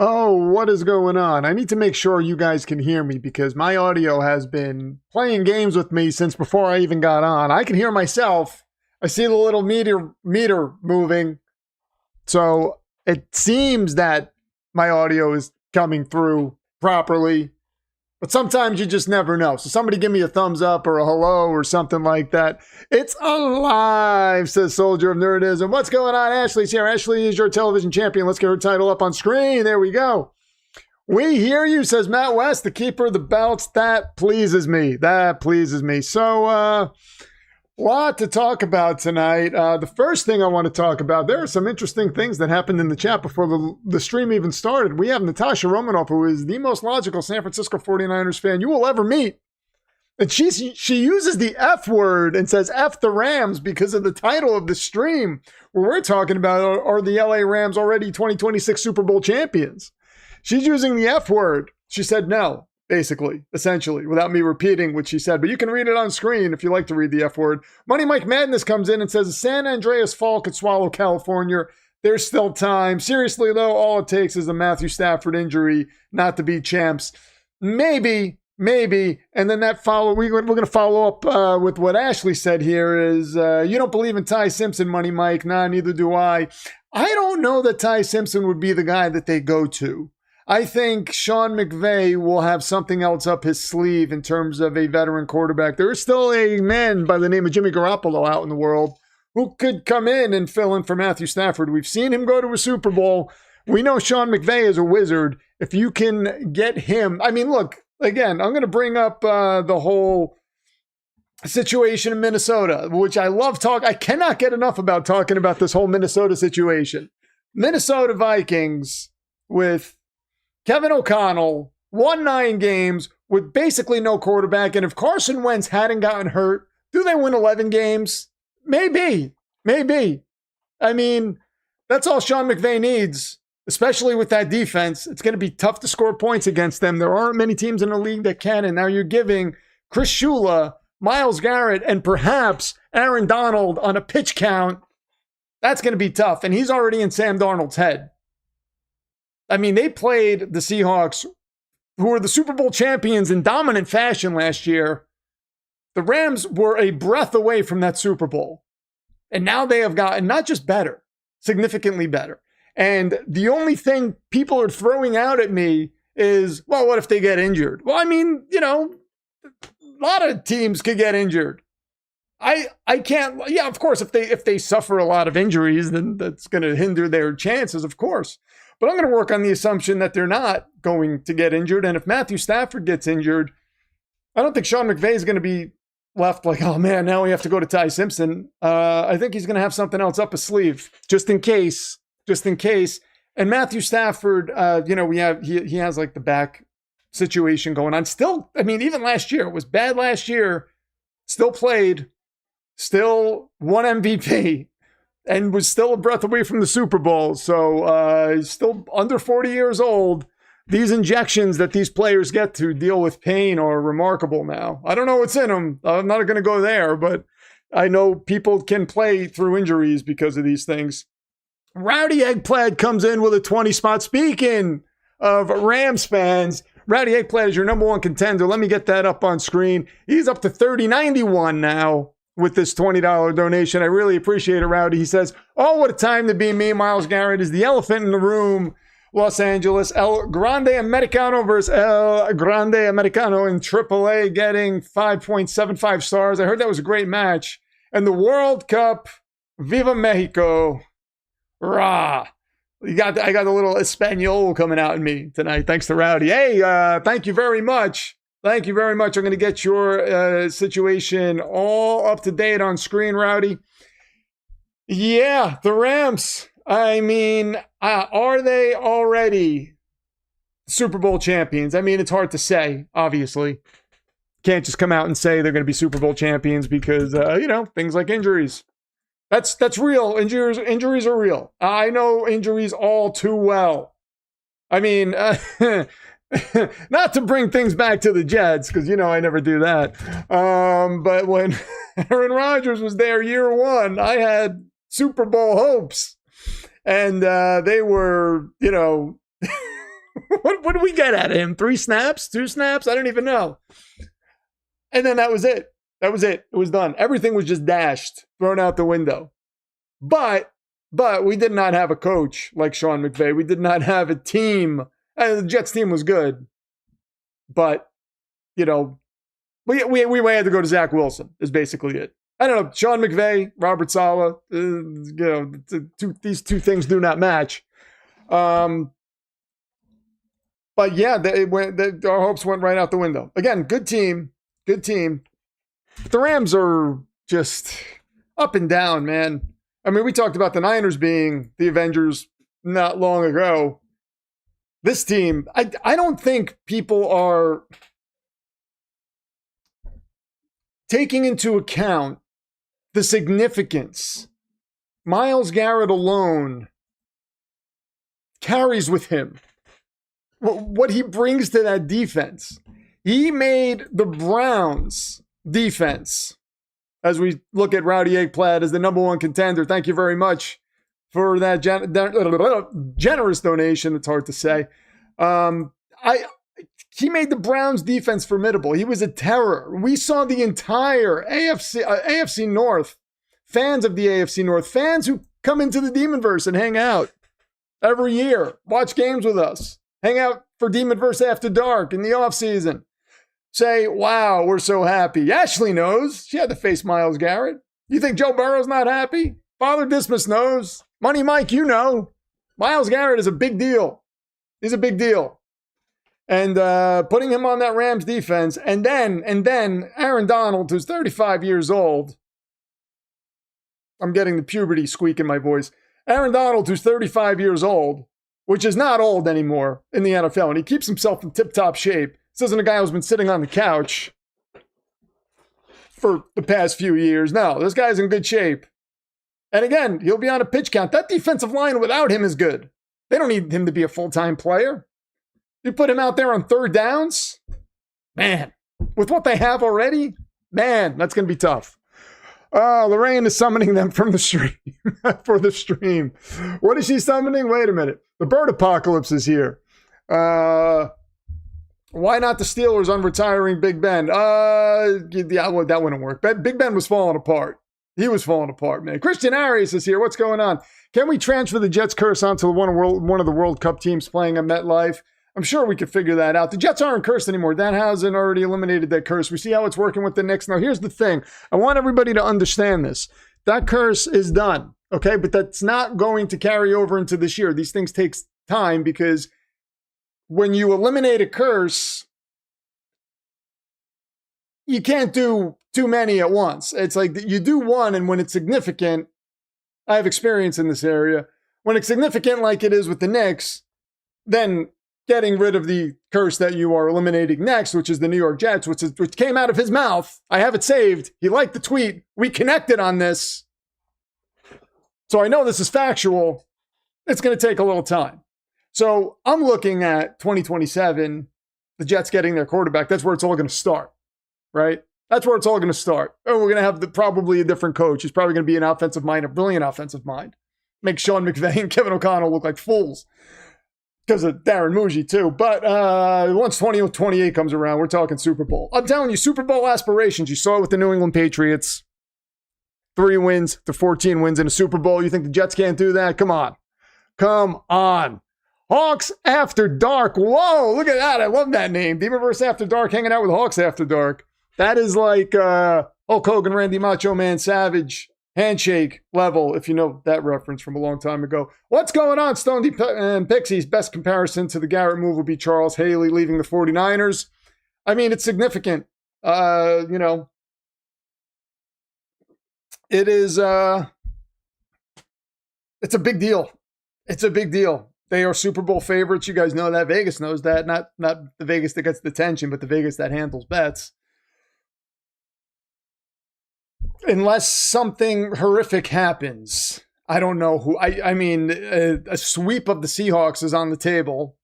Oh, what is going on? I need to make sure you guys can hear me because my audio has been playing games with me since before I even got on. I can hear myself. I see the little meter moving. So it seems that my audio is coming through properly. But sometimes you just never know. So somebody give me a thumbs up or a hello or something like that. It's alive, says Soldier of Nerdism. What's going on? Ashley's here. Ashley is your television champion. Let's get her title up on screen. There we go. We hear you, says Matt West, the keeper of the belts. That pleases me. That pleases me. So, lot to talk about tonight. The first thing I want to talk about, there are some interesting things that happened in the chat before the stream even started. We have Natasha Romanoff, who is the most logical San Francisco 49ers fan you will ever meet. And she uses the F word and says F the Rams because of the title of the stream. What we're talking about are the LA Rams already 2026 Super Bowl champions. She's using the F word. She said no. Basically, essentially, without me repeating what she said. But you can read it on screen if you like to read the F word. Money Mike Madness comes in and says, San Andreas Fall could swallow California. There's still time. Seriously, though, all it takes is a Matthew Stafford injury not to be champs. Maybe. And then that we're going to follow up with what Ashley said here is, you don't believe in Ty Simpson, Money Mike. Nah, neither do I. I don't know that Ty Simpson would be the guy that they go to. I think Sean McVay will have something else up his sleeve in terms of a veteran quarterback. There is still a man by the name of Jimmy Garoppolo out in the world who could come in and fill in for Matthew Stafford. We've seen him go to a Super Bowl. We know Sean McVay is a wizard. If you can get him, I mean, look, again, I'm going to bring up the whole situation in Minnesota, which I love talking. I cannot get enough about talking about this whole Minnesota situation. Minnesota Vikings with Kevin O'Connell won 9 games with basically no quarterback. And if Carson Wentz hadn't gotten hurt, do they win 11 games? Maybe. I mean, that's all Sean McVay needs, especially with that defense. It's going to be tough to score points against them. There aren't many teams in the league that can. And now you're giving Chris Shula, Myles Garrett, and perhaps Aaron Donald on a pitch count. That's going to be tough. And he's already in Sam Darnold's head. I mean, they played the Seahawks, who were the Super Bowl champions in dominant fashion last year. The Rams were a breath away from that Super Bowl. And now they have gotten not just better, significantly better. And the only thing people are throwing out at me is, well, what if they get injured? Well, I mean, a lot of teams could get injured. I can't, yeah, of course, if they suffer a lot of injuries, then that's going to hinder their chances, of course. But I'm going to work on the assumption that they're not going to get injured. And if Matthew Stafford gets injured, I don't think Sean McVay is going to be left like, oh man, now we have to go to Ty Simpson. I think he's going to have something else up his sleeve just in case. And Matthew Stafford, he has like the back situation going on. Still, I mean, even last year, it was bad last year, still played, still won MVP. And was still a breath away from the Super Bowl. So he's still under 40 years old. These injections that these players get to deal with pain are remarkable now. I don't know what's in them. I'm not going to go there, but I know people can play through injuries because of these things. Rowdy Eggplant comes in with a 20 spot. Speaking of Rams fans, Rowdy Eggplant is your number one contender. Let me get that up on screen. He's up to 3091 now. With this $20 donation. I really appreciate it, Rowdy. He says, oh, what a time to be me. Myles Garrett is the elephant in the room. Los Angeles, El Grande Americano versus El Grande Americano in AAA getting 5.75 stars. I heard that was a great match. And the World Cup, Viva Mexico. Rah. I got a little Espanol coming out in me tonight. Thanks to Rowdy. Hey, thank you very much. Thank you very much. I'm going to get your situation all up to date on screen, Rowdy. Yeah, the Rams. I mean, are they already Super Bowl champions? I mean, it's hard to say, obviously. Can't just come out and say they're going to be Super Bowl champions because, things like injuries. That's real. Injuries are real. I know injuries all too well. I mean, not to bring things back to the Jets, because, I never do that. But when Aaron Rodgers was there year one, I had Super Bowl hopes. And they were, What did we get out of him? 3 snaps? 2 snaps? I don't even know. And then that was it. That was it. It was done. Everything was just dashed, thrown out the window. But we did not have a coach like Sean McVay. We did not have a team. The Jets team was good. But, we had to go to Zach Wilson is basically it. I don't know. Sean McVay, Robert Saleh, these two things do not match. But yeah, our hopes went right out the window. Again, good team. Good team. The Rams are just up and down, man. I mean, we talked about the Niners being the Avengers not long ago. This team, I don't think people are taking into account the significance Myles Garrett alone carries with him. What he brings to that defense. He made the Browns defense, as we look at Rowdy Eggplant as the number 1 contender. Thank you very much for that generous donation. It's hard to say. He made the Browns defense formidable. He was a terror. We saw the entire AFC North, fans of the AFC North, fans who come into the Demonverse and hang out every year, watch games with us, hang out for Demonverse After Dark in the offseason. Say, wow, we're so happy. Ashley knows. She had to face Myles Garrett. You think Joe Burrow's not happy? Father Dismas knows. Money Mike, you know. Myles Garrett is a big deal. He's a big deal. And putting him on that Rams defense, and then Aaron Donald, who's 35 years old. I'm getting the puberty squeak in my voice. Aaron Donald, who's 35 years old, which is not old anymore in the NFL, and he keeps himself in tip-top shape. This isn't a guy who's been sitting on the couch for the past few years. No, this guy's in good shape. And again, he'll be on a pitch count. That defensive line without him is good. They don't need him to be a full-time player. You put him out there on third downs, man, with what they have already, man, that's going to be tough. Lorraine is summoning them from the stream for the stream. What is she summoning? Wait a minute. The bird apocalypse is here. Why not the Steelers on retiring Big Ben? Yeah, well, that wouldn't work. Big Ben was falling apart. He was falling apart, man. Christian Arias is here. What's going on? Can we transfer the Jets curse onto one of the World Cup teams playing at MetLife? I'm sure we could figure that out. The Jets aren't cursed anymore. Danhausen already eliminated that curse. We see how it's working with the Knicks. Now, here's the thing. I want everybody to understand this. That curse is done, okay? But that's not going to carry over into this year. These things take time because when you eliminate a curse, you can't do too many at once. It's like you do one, and when it's significant, I have experience in this area. When it's significant like it is with the Knicks, then getting rid of the curse that you are eliminating next, which is the New York Jets, which came out of his mouth. I have it saved. He liked the tweet. We connected on this. So I know this is factual. It's going to take a little time. So I'm looking at 2027, the Jets getting their quarterback. That's where it's all going to start, right? That's where it's all going to start. And we're going to have probably a different coach. He's probably going to be an offensive mind, a brilliant offensive mind. Make Sean McVay and Kevin O'Connell look like fools because of Darren Muji too. But once 2028 comes around, we're talking Super Bowl. I'm telling you, Super Bowl aspirations. You saw it with the New England Patriots. 3 wins to 14 wins in a Super Bowl. You think the Jets can't do that? Come on. Come on. Hawks After Dark. Whoa, look at that. I love that name. Demonverse After Dark, hanging out with Hawks After Dark. That is like Hulk Hogan, Randy Macho Man Savage handshake level, if you know that reference from a long time ago. What's going on, Stone D and Pixies? Best comparison to the Garrett move would be Charles Haley leaving the 49ers. I mean, it's significant. It is, it's a big deal. It's a big deal. They are Super Bowl favorites. You guys know that. Vegas knows that. Not the Vegas that gets the attention, but the Vegas that handles bets. Unless something horrific happens, I don't know who. I mean, a sweep of the Seahawks is on the table.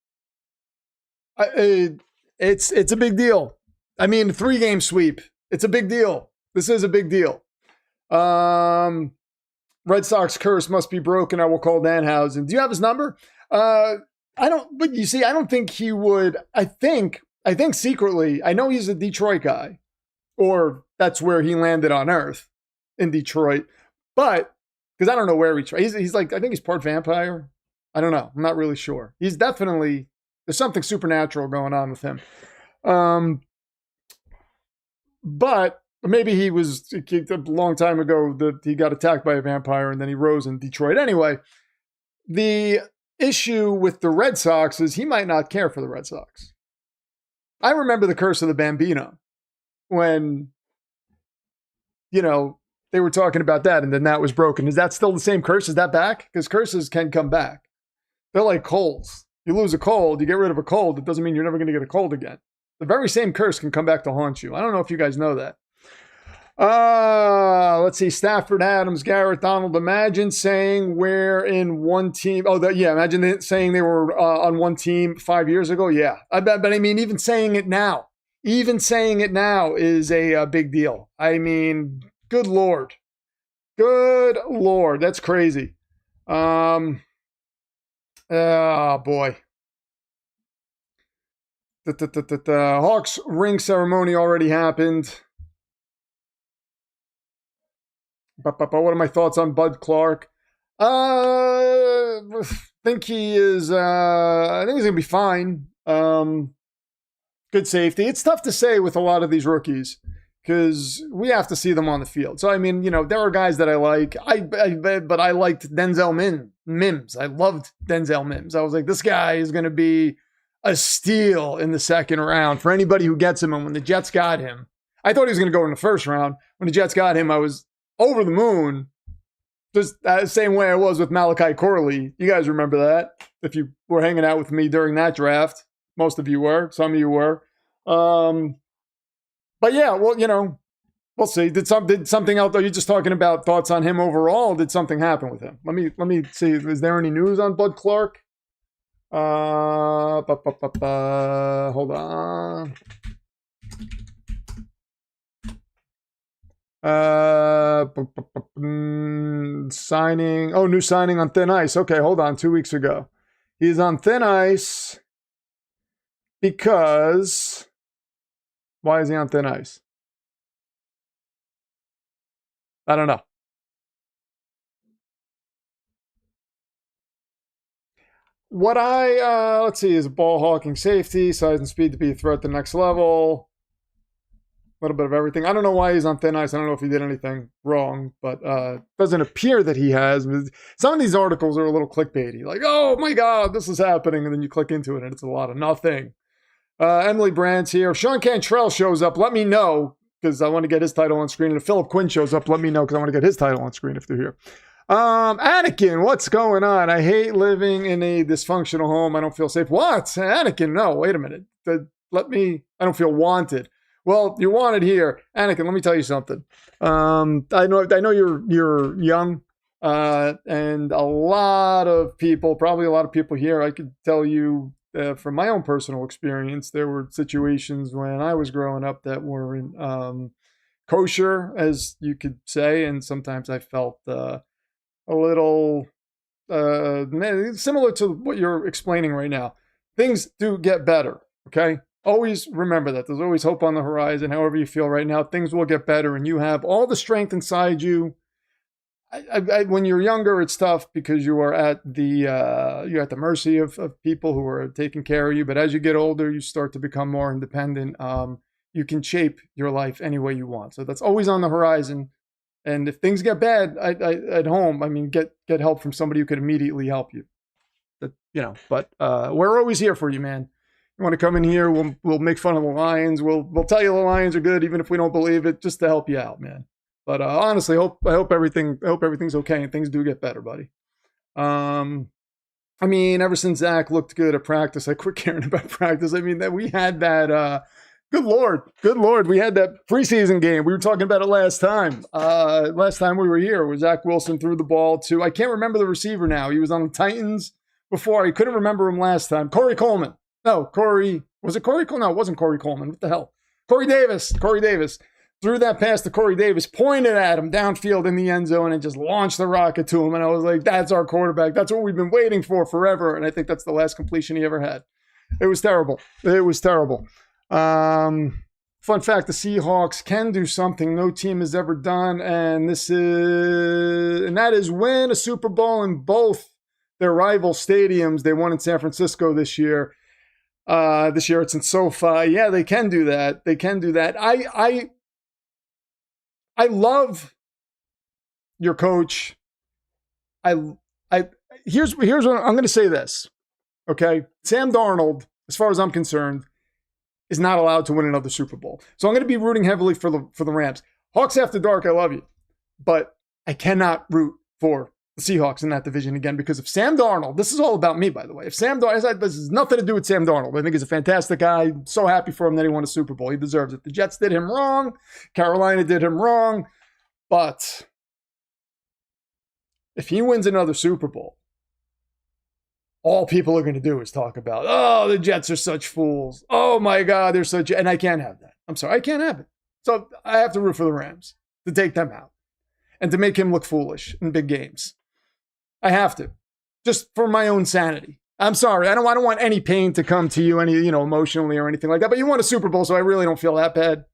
It's a big deal. I mean, 3-game sweep. It's a big deal. This is a big deal. Red Sox curse must be broken. I will call Danhausen. Do you have his number? but you see, I don't think he would. I think secretly, I know he's a Detroit guy, or that's where he landed on Earth, in Detroit. But, because I don't know where he's like, I think he's part vampire. I don't know. I'm not really sure. He's definitely, there's something supernatural going on with him. But maybe he was, a long time ago, that he got attacked by a vampire and then he rose in Detroit. Anyway, the issue with the Red Sox is he might not care for the Red Sox. I remember the curse of the Bambino when, they were talking about that and then that was broken. Is that still the same curse? Is that back? Because curses can come back. They're like colds. You lose a cold, you get rid of a cold, it doesn't mean you're never going to get a cold again. The very same curse can come back to haunt you. I don't know if you guys know that. Let's see. Stafford, Adams, Garrett, Donald. Imagine saying we're in one team. Imagine saying they were on one team 5 years ago. Yeah. But I mean, even saying it now is a big deal. I mean, good Lord. Good Lord. That's crazy. Oh, boy. The Hawks ring ceremony already happened. What are my thoughts on Bud Clark? I think he is. I think he's gonna be fine. Good safety. It's tough to say with a lot of these rookies because we have to see them on the field. So I mean, there are guys that I like. But I liked Denzel Mims. I loved Denzel Mims. I was like, this guy is gonna be a steal in the second round for anybody who gets him. And when the Jets got him, I thought he was going to go in the first round. When the Jets got him, I was over the moon. Just the same way I was with Malachi Corley. You guys remember that? If you were hanging out with me during that draft, most of you were. Some of you were. But yeah, well, we'll see. Did something else? Are you just talking about thoughts on him overall? Did something happen with him? Let me see. Is there any news on Bud Clark? Hold on. Signing. Oh, new signing on thin ice. Okay, hold on. 2 weeks ago. He's on thin ice because... Why is he on thin ice? I don't know. What let's see, is ball hawking safety, size and speed to be a threat to the next level. A little bit of everything. I don't know why he's on thin ice. I don't know if he did anything wrong, but doesn't appear that he has. Some of these articles are a little clickbaity, like, oh my God, this is happening. And then you click into it and it's a lot of nothing. Emily Brandt's here. If Sean Cantrell shows up, let me know because I want to get his title on screen. And if Philip Quinn shows up, let me know because I want to get his title on screen if they're here. Anakin, what's going on? I hate living in a dysfunctional home. I don't feel safe. What? Anakin, no, wait a minute. I don't feel wanted. Well, you're wanted here. Anakin, let me tell you something. I know you're young, and a lot of people here, I could tell you from my own personal experience, there were situations when I was growing up that were in, kosher, as you could say, and sometimes I felt a little similar to what you're explaining right now. Things do get better, okay? Always remember that. There's always hope on the horizon. However you feel right now, things will get better, and you have all the strength inside you. When you're younger, it's tough because you're at the mercy of people who are taking care of you. But as you get older, you start to become more independent. You can shape your life any way you want. So that's always on the horizon. And if things get bad at home, I mean, get help from somebody who could immediately help you. But we're always here for you, man. You want to come in here, we'll make fun of the Lions. We'll tell you the Lions are good, even if we don't believe it, just to help you out, man. But honestly, I hope everything's okay and things do get better, buddy. I mean, ever since Zach looked good at practice, I quit caring about practice. I mean, that we had that. Good Lord, we had that preseason game. We were talking about it last time. Last time we were here, where Zach Wilson threw the ball to, I can't remember the receiver now. He was on the Titans before. I couldn't remember him last time. Corey Coleman. No, was it Corey Coleman? No, it wasn't Corey Coleman. What the hell? Corey Davis. threw that pass to Corey Davis, pointed at him downfield in the end zone, and just launched the rocket to him. And I was like, that's our quarterback. That's what we've been waiting for forever. And I think that's the last completion he ever had. It was terrible. It was terrible. Fun fact, the Seahawks can do something no team has ever done, and that is win a Super Bowl in both their rival stadiums. They won in San Francisco this year. This year it's in SoFi. Yeah, they can do that. They can do that. I love your coach. Here's what I'm going to say this. Okay, Sam Darnold, as far as I'm concerned, is not allowed to win another Super Bowl. So I'm going to be rooting heavily for the Rams. Hawks After Dark, I love you, but I cannot root for the Seahawks in that division again because if Sam Darnold, this is all about me, by the way. If Sam Darnold, this has nothing to do with Sam Darnold. I think he's a fantastic guy. I'm so happy for him that he won a Super Bowl. He deserves it. The Jets did him wrong. Carolina did him wrong. But if he wins another Super Bowl, all people are going to do is talk about, oh, the Jets are such fools. Oh, my God, they're such... And I can't have that. I'm sorry, I can't have it. So I have to root for the Rams to take them out and to make him look foolish in big games. I have to. Just for my own sanity. I'm sorry. I don't want any pain to come to you, emotionally or anything like that. But you won a Super Bowl, so I really don't feel that bad.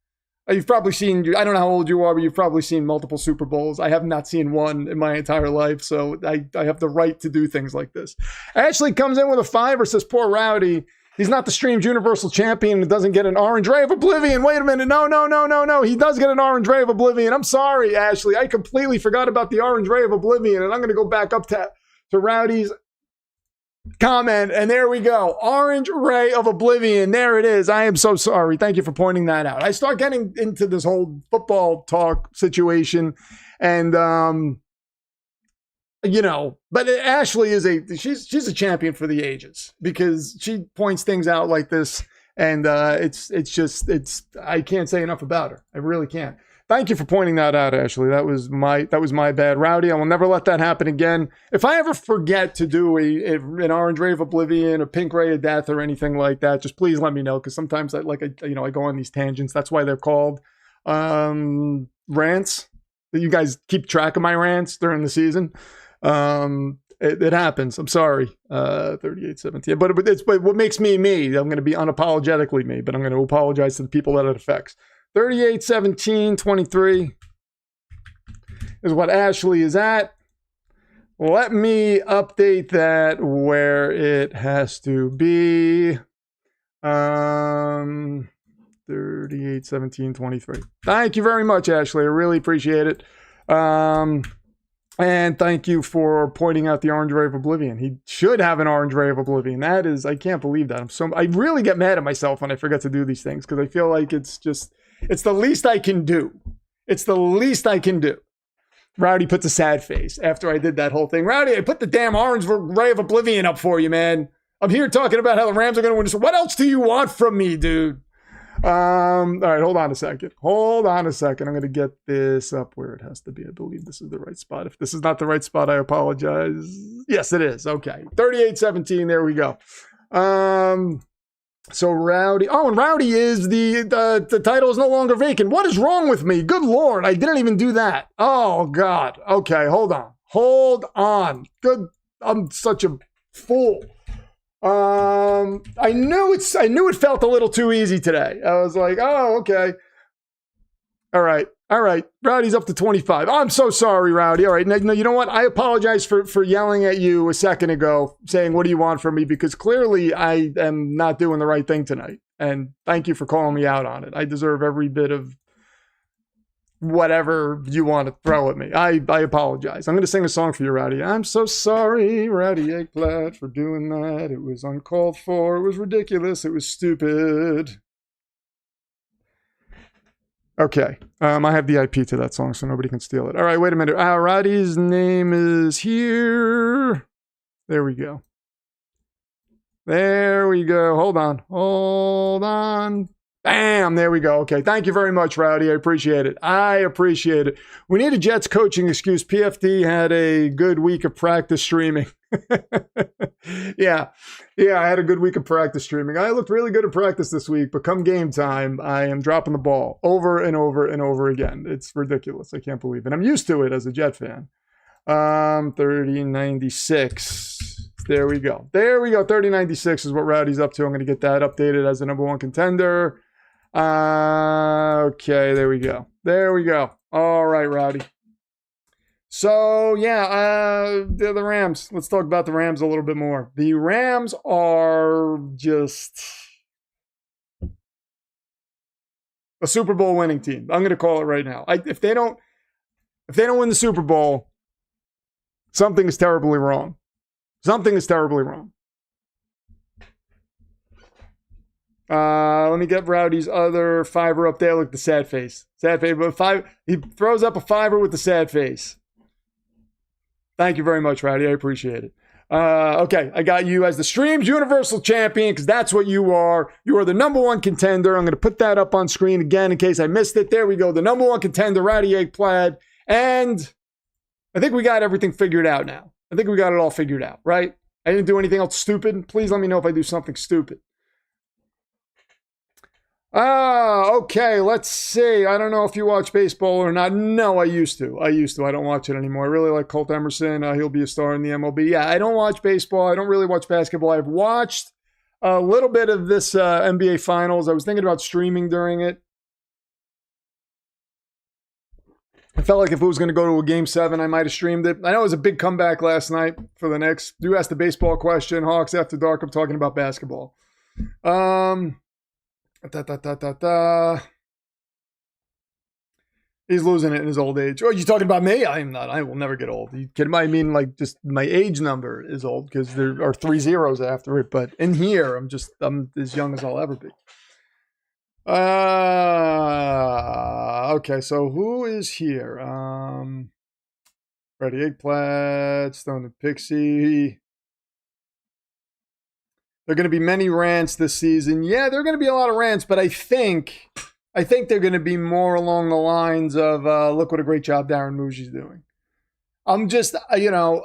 You've probably seen, I don't know how old you are, but you've probably seen multiple Super Bowls. I have not seen one in my entire life, so I have the right to do things like this. Ashley comes in with a 5 says, poor Rowdy. He's not the Stream's Universal Champion and doesn't get an Orange Ray of Oblivion. Wait a minute. No. He does get an Orange Ray of Oblivion. I'm sorry, Ashley. I completely forgot about the Orange Ray of Oblivion, and I'm going to go back up to Rowdy's comment, and there we go. Orange Ray of Oblivion. There it is. I am so sorry. Thank you for pointing that out. I start getting into this whole football talk situation, and but Ashley is she's a champion for the ages because she points things out like this, and it's I can't say enough about her. I really can't. Thank you for pointing that out, Ashley. That was my bad. Rowdy, I will never let that happen again. If I ever forget to do an Orange Ray of Oblivion, a Pink Ray of Death, or anything like that, just please let me know, because sometimes I go on these tangents. That's why they're called rants. You guys keep track of my rants during the season. It happens. I'm sorry. 38-17. But what makes me me. I'm going to be unapologetically me, but I'm going to apologize to the people that it affects. 38-17-23 is what Ashley is at. Let me update that where it has to be. 38-17-23. Thank you very much, Ashley. I really appreciate it. And thank you for pointing out the Orange Ray of Oblivion. He should have an Orange Ray of Oblivion. That is, I can't believe that. I really get mad at myself when I forget to do these things because I feel like it's the least I can do. It's the least I can do. Rowdy puts a sad face after I did that whole thing. Rowdy, I put the damn Orange Ray of Oblivion up for you, man. I'm here talking about how the Rams are going to win. What else do you want from me, dude? All right, hold on a second. I'm going to get this up where it has to be. I believe this is the right spot. If this is not the right spot, I apologize. Yes, it is. Okay. 38-17. There we go. So Rowdy. Oh, and Rowdy is the title is no longer vacant. What is wrong with me? Good Lord. I didn't even do that. Oh, God. Okay. Hold on. Good. I'm such a fool. I knew it felt a little too easy today. I was like, oh, okay. All right. Rowdy's up to 25. I'm so sorry, Rowdy. All right. No, you know what? I apologize for yelling at you a second ago, saying, what do you want from me? Because clearly I am not doing the right thing tonight. And thank you for calling me out on it. I deserve every bit of whatever you want to throw at me. I apologize. I'm going to sing a song for you, Rowdy. I'm so sorry, Rowdy Eggplant, for doing that. It was uncalled for. It was ridiculous. It was stupid. Okay. I have the IP to that song, so nobody can steal it. All right, wait a minute. Rowdy's name is here. There we go. Hold on. Bam, there we go. Okay, thank you very much, Rowdy. I appreciate it. We need a Jets coaching excuse. PFD had a good week of practice streaming. Yeah. Yeah, I had a good week of practice streaming. I looked really good at practice this week, but come game time, I am dropping the ball over and over and over again. It's ridiculous. I can't believe it. I'm used to it as a Jet fan. 3096. There we go. There we go. 3096 is what Rowdy's up to. I'm going to get that updated as the number one contender. Okay, there we go. There we go. All right, Rowdy. So, yeah, the Rams. Let's talk about the Rams a little bit more. The Rams are just a Super Bowl winning team. I'm going to call it right now. If they don't win the Super Bowl, something is terribly wrong. Something is terribly wrong. Let me get Rowdy's other fiver up there. Look, the sad face. Sad face. But he throws up a fiver with the sad face. Thank you very much, Rowdy. I appreciate it. Okay, I got you as the Streams Universal Champion because that's what you are. You are the number one contender. I'm going to put that up on screen again in case I missed it. There we go. The number one contender, Rowdy Egg Plaid. And I think we got everything figured out now. I think we got it all figured out, right? I didn't do anything else stupid. Please let me know if I do something stupid. Okay, let's see. I don't know if you watch baseball or not. No, I used to. I don't watch it anymore. I really like Colt Emerson. He'll be a star in the MLB. Yeah, I don't watch baseball. I don't really watch basketball. I've watched a little bit of this NBA Finals. I was thinking about streaming during it. I felt like if it was going to go to a Game 7, I might have streamed it. I know it was a big comeback last night for the Knicks. You asked the baseball question. Hawks After Dark. I'm talking about basketball. He's losing it in his old age. Oh, you talking about me? I am not. I will never get old. You kidding me? I mean, like, just my age number is old because there are 3 zeros after it. But in here, I'm as young as I'll ever be. Okay, so who is here? Ready Egg Plaid, Stone and Pixie. There are going to be many rants this season. Yeah, there are going to be a lot of rants, but I think they're going to be more along the lines of, look what a great job Darren Muji's doing. I'm just, the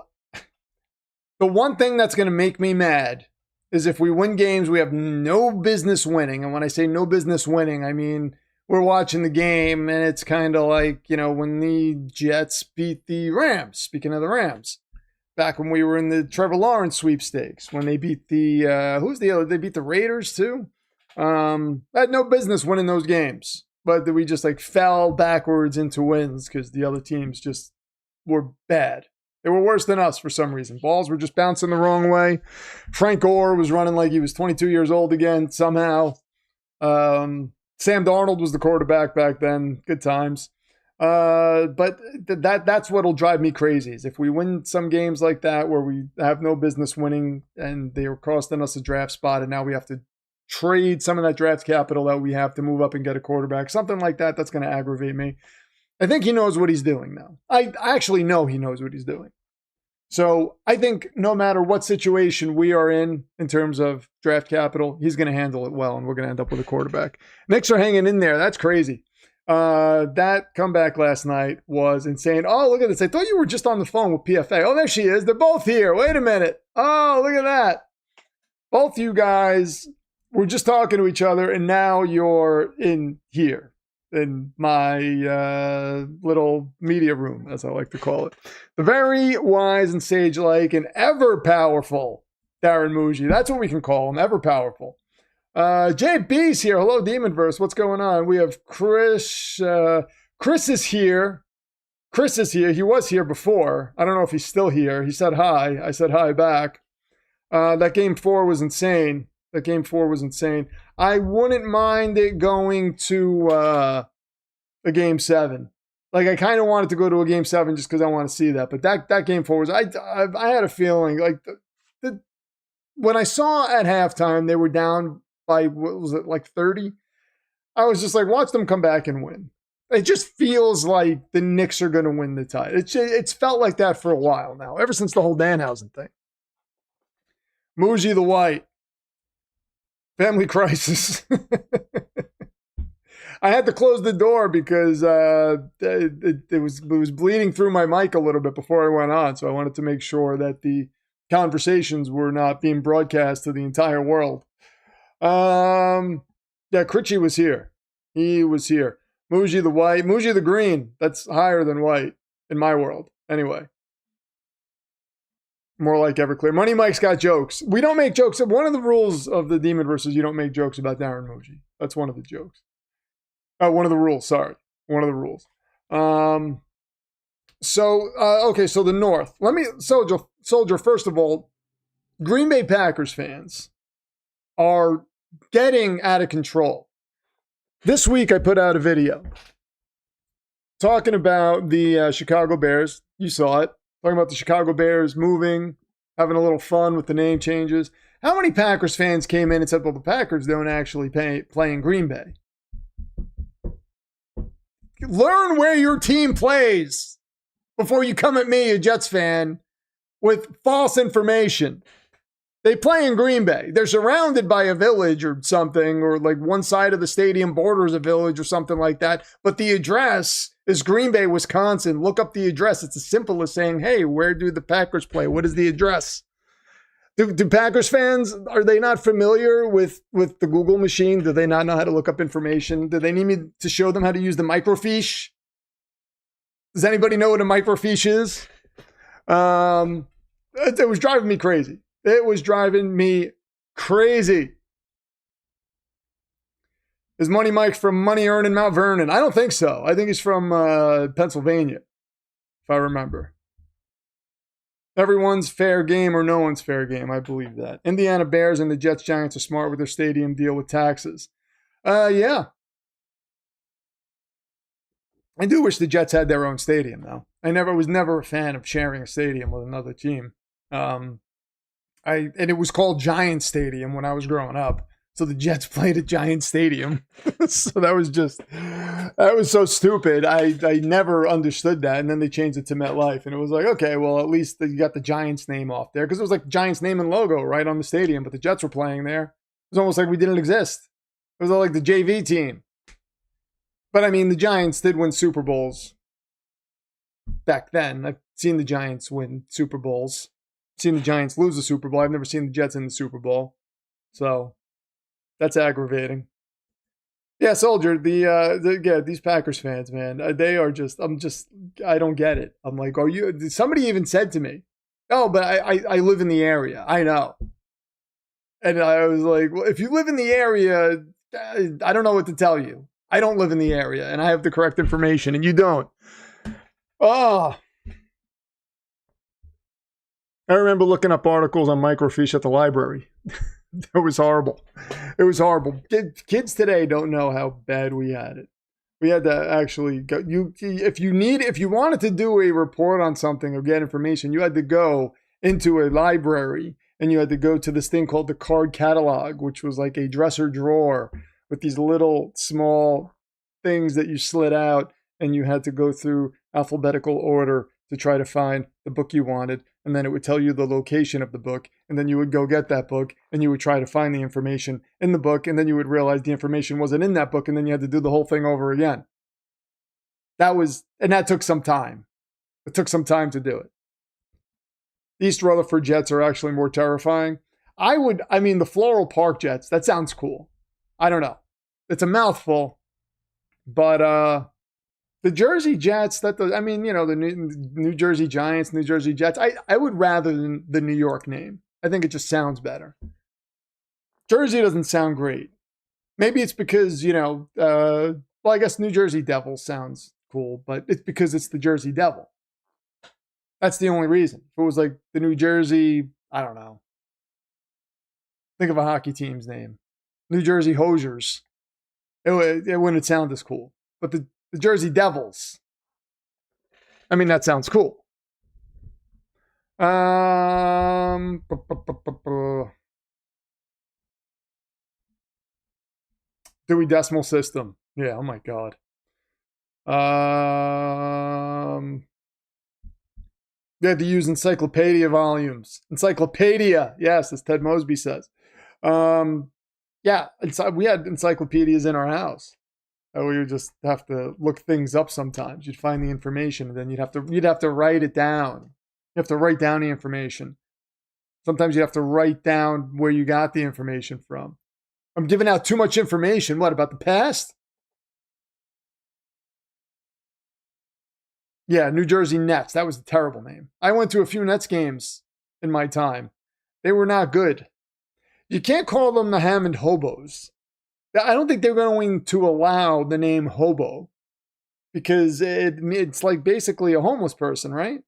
one thing that's going to make me mad is if we win games we have no business winning. And when I say no business winning, I mean we're watching the game and it's kind of like, when the Jets beat the Rams, speaking of the Rams. Back when we were in the Trevor Lawrence sweepstakes, when they beat they beat the Raiders too. I had no business winning those games, but we just fell backwards into wins because the other teams just were bad. They were worse than us for some reason. Balls were just bouncing the wrong way. Frank Gore was running like he was 22 years old again somehow. Sam Darnold was the quarterback back then. Good times. But that's what'll drive me crazy is if we win some games like that where we have no business winning and they were costing us a draft spot and now we have to trade some of that draft capital that we have to move up and get a quarterback, something like that, that's going to aggravate me. I think he knows what he's doing now. I actually know he knows what he's doing. So I think no matter what situation we are in terms of draft capital, he's going to handle it well and we're going to end up with a quarterback. Knicks are hanging in there. That's crazy. That comeback last night was insane. Oh, look at this. I thought you were just on the phone with PFA. Oh, there she is. They're both here. Wait a minute. Oh, look at that. Both you guys were just talking to each other, and now you're in here in my little media room, as I like to call it. The very wise and sage-like and ever-powerful Darren Muji. That's what we can call him, ever-powerful. JB's here. Hello, Demonverse. What's going on? We have Chris. Chris is here. Chris is here. He was here before. I don't know if he's still here. He said hi. I said hi back. That game 4 was insane. I wouldn't mind it going to a game 7. Like I kind of wanted to go to a game 7 just because I want to see that. But that game 4 was. I had a feeling like when I saw at halftime they were down by, what was it, like 30? I was just like, watch them come back and win. It just feels like the Knicks are going to win the title. It's felt like that for a while now, ever since the whole Danhausen thing. Muji the White. Family crisis. I had to close the door because it was bleeding through my mic a little bit before I went on, so I wanted to make sure that the conversations were not being broadcast to the entire world. Yeah, Critchy was here. He was here. Muji the white, Muji the green. That's higher than white in my world. Anyway. More like Everclear. Money Mike's got jokes. We don't make jokes. One of the rules of the Demonverse is you don't make jokes about Darren Muji. That's one of the jokes. Oh, one of the rules. Sorry. One of the rules. Okay, so the North. Soldier, first of all, Green Bay Packers fans are getting out of control. This week I put out a video talking about the Chicago Bears. You saw it. Talking about the Chicago Bears moving, having a little fun with the name changes. How many Packers fans came in and said, well, the Packers don't actually play in Green Bay? Learn where your team plays before you come at me, a Jets fan, with false information. They play in Green Bay. They're surrounded by a village or something, or like one side of the stadium borders a village or something like that. But the address is Green Bay, Wisconsin. Look up the address. It's as simple as saying, hey, where do the Packers play? What is the address? Do Packers fans, are they not familiar with the Google machine? Do they not know how to look up information? Do they need me to show them how to use the microfiche? Does anybody know what a microfiche is? It was driving me crazy. It was driving me crazy. Is Money Mike from Money Earning Mount Vernon? I don't think so. I think he's from Pennsylvania, if I remember. Everyone's fair game or no one's fair game. I believe that. Indiana Bears and the Jets Giants are smart with their stadium deal with taxes. Yeah. I do wish the Jets had their own stadium, though. I was never a fan of sharing a stadium with another team. And it was called Giant Stadium when I was growing up. So the Jets played at Giant Stadium. So that was so stupid. I never understood that. And then they changed it to MetLife. And it was like, okay, well, at least you got the Giants name off there. Because it was like Giants name and logo right on the stadium. But the Jets were playing there. It was almost like we didn't exist. It was like the JV team. But I mean, the Giants did win Super Bowls back then. I've seen the Giants win Super Bowls. I've seen the Giants lose the Super Bowl. I've never seen the Jets in the Super Bowl. So that's aggravating. Yeah, Soldier, these Packers fans, man, they are I don't get it. I'm like, somebody even said to me, oh, but I live in the area. I know. And I was like, well, if you live in the area, I don't know what to tell you. I don't live in the area and I have the correct information and you don't. Oh, I remember looking up articles on microfiche at the library. It was horrible. It was horrible. Kids today don't know how bad we had it. We had to actually go. If you wanted to do a report on something or get information, you had to go into a library and you had to go to this thing called the card catalog, which was like a dresser drawer with these little small things that you slid out, and you had to go through alphabetical order to try to find the book you wanted. And then it would tell you the location of the book. And then you would go get that book and you would try to find the information in the book. And then you would realize the information wasn't in that book. And then you had to do the whole thing over again. And that took some time. It took some time to do it. East Rutherford Jets are actually more terrifying. The Floral Park Jets, that sounds cool. I don't know. It's a mouthful. But the Jersey Jets, the New Jersey Giants, New Jersey Jets, I would rather than the New York name. I think it just sounds better. Jersey doesn't sound great. Maybe it's because, I guess New Jersey Devils sounds cool, but it's because it's the Jersey Devil. That's the only reason. If it was like the New Jersey, I don't know. Think of a hockey team's name. New Jersey Hosiers. It wouldn't sound as cool. But the Jersey Devils. That sounds cool. Dewey Decimal System. Yeah, oh my God. They had to use encyclopedia volumes. Encyclopedia. Yes, as Ted Mosby says. We had encyclopedias in our house. We would just have to look things up sometimes. You'd find the information, and then you'd have to write it down. You have to write down the information. Sometimes you have to write down where you got the information from. I'm giving out too much information. What, about the past? Yeah, New Jersey Nets. That was a terrible name. I went to a few Nets games in my time. They were not good. You can't call them the Hammond Hobos. I don't think they're going to allow the name hobo because it's like basically a homeless person, right?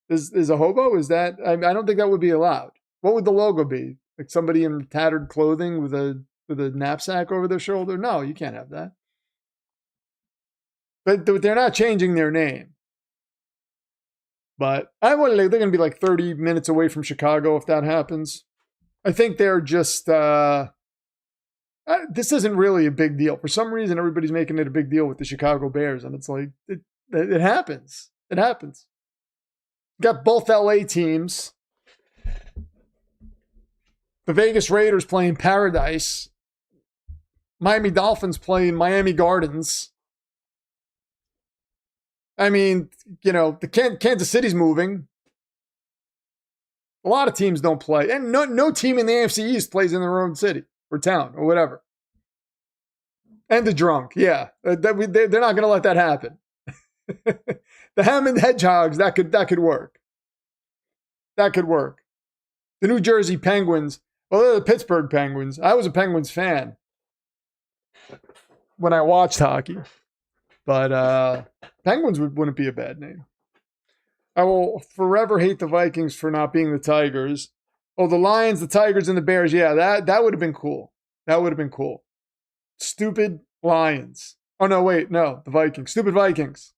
Is a hobo? Is that? I don't think that would be allowed. What would the logo be? Like somebody in tattered clothing with a knapsack over their shoulder? No, you can't have that. But they're not changing their name. But they're going to be like 30 minutes away from Chicago if that happens. I think they're just, this isn't really a big deal. For some reason, everybody's making it a big deal with the Chicago Bears. And it's like, it happens. It happens. Got both LA teams. The Vegas Raiders playing Paradise. Miami Dolphins playing Miami Gardens. I mean, the Kansas City's moving. A lot of teams don't play. And no team in the AFC East plays in their own city or town or whatever. And the drunk, yeah. They're not going to let that happen. The Hammond Hedgehogs, that could work. That could work. The New Jersey Penguins, well, they're the Pittsburgh Penguins. I was a Penguins fan when I watched hockey. But Penguins wouldn't be a bad name. I will forever hate the Vikings for not being the Tigers. Oh, the Lions, the Tigers, and the Bears. Yeah, that would have been cool. That would have been cool. Stupid Lions. Oh, no, wait. No, the Vikings. Stupid Vikings.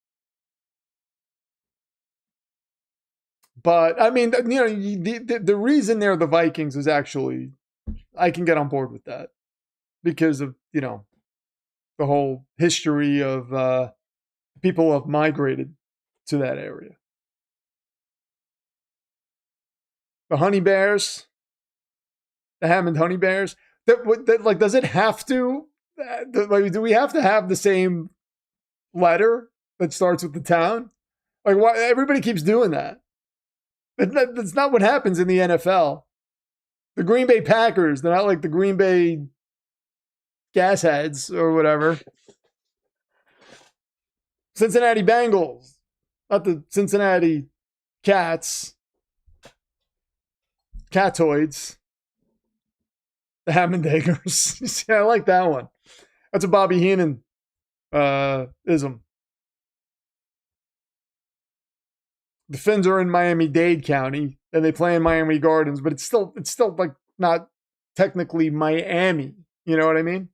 But, I mean, the reason they're the Vikings is actually, I can get on board with that. Because of, the whole history of people have migrated to that area. The Honey Bears, the Hammond Honey Bears. Like, does it have to? Do we have to have the same letter that starts with the town? Like, why everybody keeps doing that? That's not what happens in the NFL. The Green Bay Packers, they're not like the Green Bay Gasheads or whatever. Cincinnati Bengals, not the Cincinnati Cats. Catoids. The Hammondagers. Yeah, I like that one. That's a Bobby Heenan ism. The Finns are in Miami-Dade County, and they play in Miami Gardens, but it's still like not technically Miami. You know what I mean?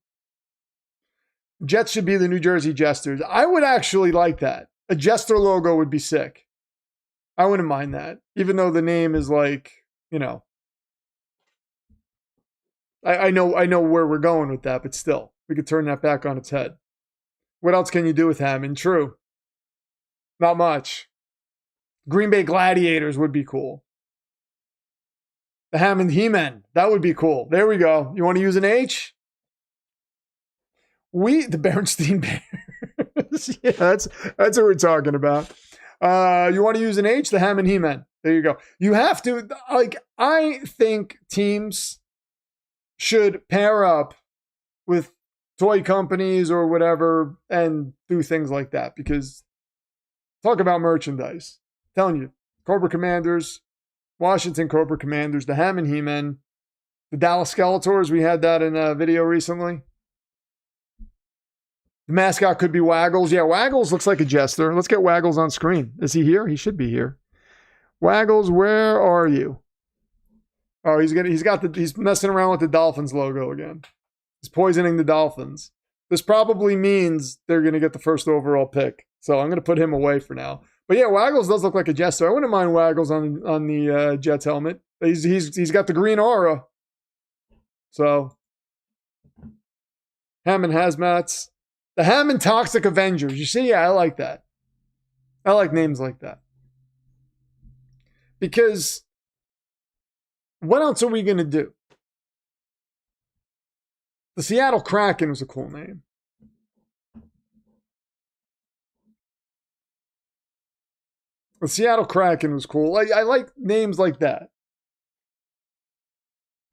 Jets should be the New Jersey Jesters. I would actually like that. A Jester logo would be sick. I wouldn't mind that, even though the name is like, I know where we're going with that, but still, we could turn that back on its head. What else can you do with Hammond? True. Not much. Green Bay Gladiators would be cool. The Hammond He-Men. That would be cool. There we go. You want to use an H? The Berenstein Bears. Yeah, that's what we're talking about. You want to use an H? The Hammond He-Men. There you go. You have to, I think teams should pair up with toy companies or whatever and do things like that, because talk about merchandise. I'm telling you, Cobra Commanders, Washington Cobra Commanders, the Hammond He-Men, the Dallas Skeletors, we had that in a video recently. The mascot could be Waggles. Yeah, Waggles looks like a Jester. Let's get Waggles on screen. Is he here? He should be here. Waggles, where are you? Oh, he's messing around with the Dolphins logo again. He's poisoning the Dolphins. This probably means they're going to get the first overall pick. So I'm going to put him away for now. But yeah, Waggles does look like a Jester. I wouldn't mind Waggles on the Jets helmet. He's got the green aura. So Hammond Hazmats. The Hammond Toxic Avengers. You see, yeah, I like that. I like names like that. Because what else are we going to do? The Seattle Kraken was a cool name. The Seattle Kraken was cool. I like names like that.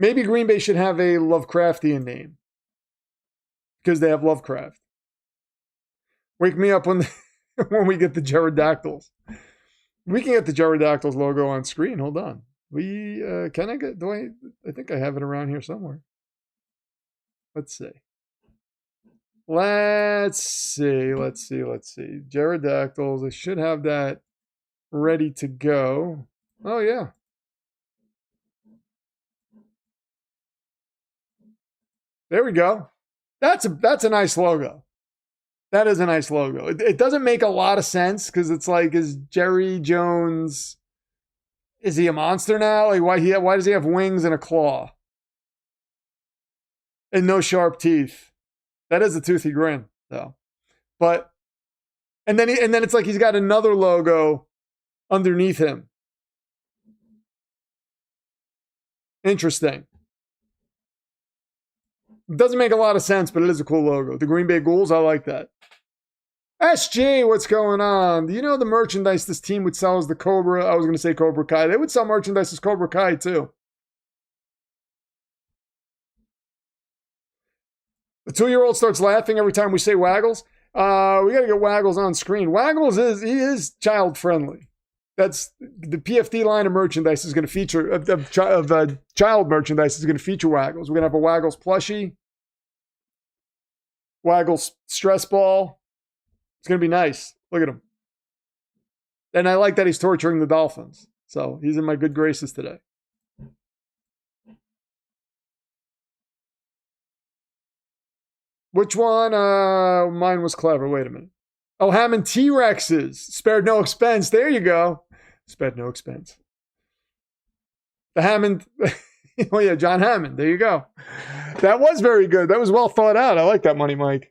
Maybe Green Bay should have a Lovecraftian name because they have Lovecraft. Wake me up when when we get the pterodactyls. We can get the pterodactyls logo on screen. Hold on. We can I get? Do I think I have it around here somewhere. Let's see. Let's see. Pterodactyls. I should have that ready to go. Oh yeah. There we go. That's a nice logo. That is a nice logo. It doesn't make a lot of sense because it's like, is Jerry Jones, is he a monster now? Like why does he have wings and a claw? And no sharp teeth. That is a toothy grin, though. But and then it's like he's got another logo underneath him. Interesting. It doesn't make a lot of sense, but it is a cool logo. The Green Bay Ghouls, I like that. SG, what's going on? Do you know the merchandise this team would sell as the Cobra? I was going to say Cobra Kai. They would sell merchandise as Cobra Kai, too. The 2-year-old starts laughing every time we say Waggles. We got to get Waggles on screen. Waggles is child friendly. That's the PFD line of merchandise is going to feature child merchandise is going to feature Waggles. We're going to have a Waggles plushie, Waggles stress ball. It's going to be nice. Look at him. And I like that he's torturing the Dolphins. So he's in my good graces today. Which one? Mine was clever. Wait a minute. Oh, Hammond T-Rexes. Spared no expense. There you go. Spared no expense. The Hammond. Oh, yeah, John Hammond. There you go. That was very good. That was well thought out. I like that, Money Mike.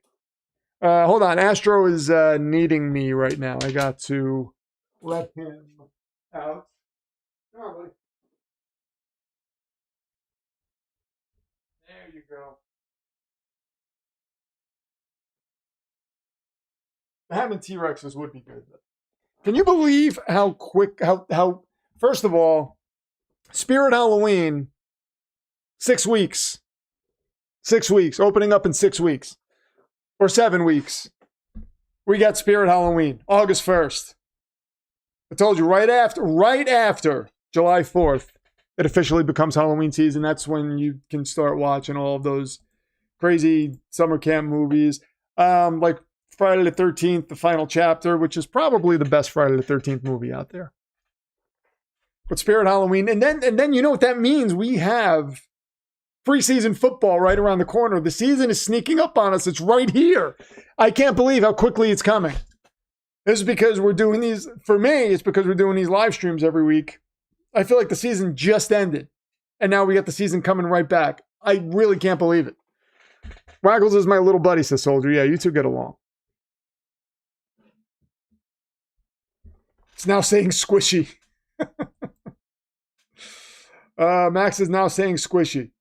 Hold on. Astro is needing me right now. I got to let him out. Oh, buddy. There you go. The Hammond T-Rexes would be good. Can you believe how quick, how first of all, Spirit Halloween, 6 weeks. 6 weeks. Opening up in 6 weeks. Or 7 weeks. We got Spirit Halloween, August 1st. I told you, right after July 4th, it officially becomes Halloween season. That's when you can start watching all of those crazy summer camp movies. Like Friday the 13th, the final chapter, which is probably the best Friday the 13th movie out there. But Spirit Halloween. And then you know what that means? We have preseason football right around the corner. The season is sneaking up on us. It's right here. I can't believe how quickly it's coming. This is because we're doing these, for me, it's because we're doing these live streams every week. I feel like the season just ended. And now we got the season coming right back. I really can't believe it. Waggles is my little buddy, says Soldier. Yeah, you two get along. It's now saying squishy. Max is now saying squishy.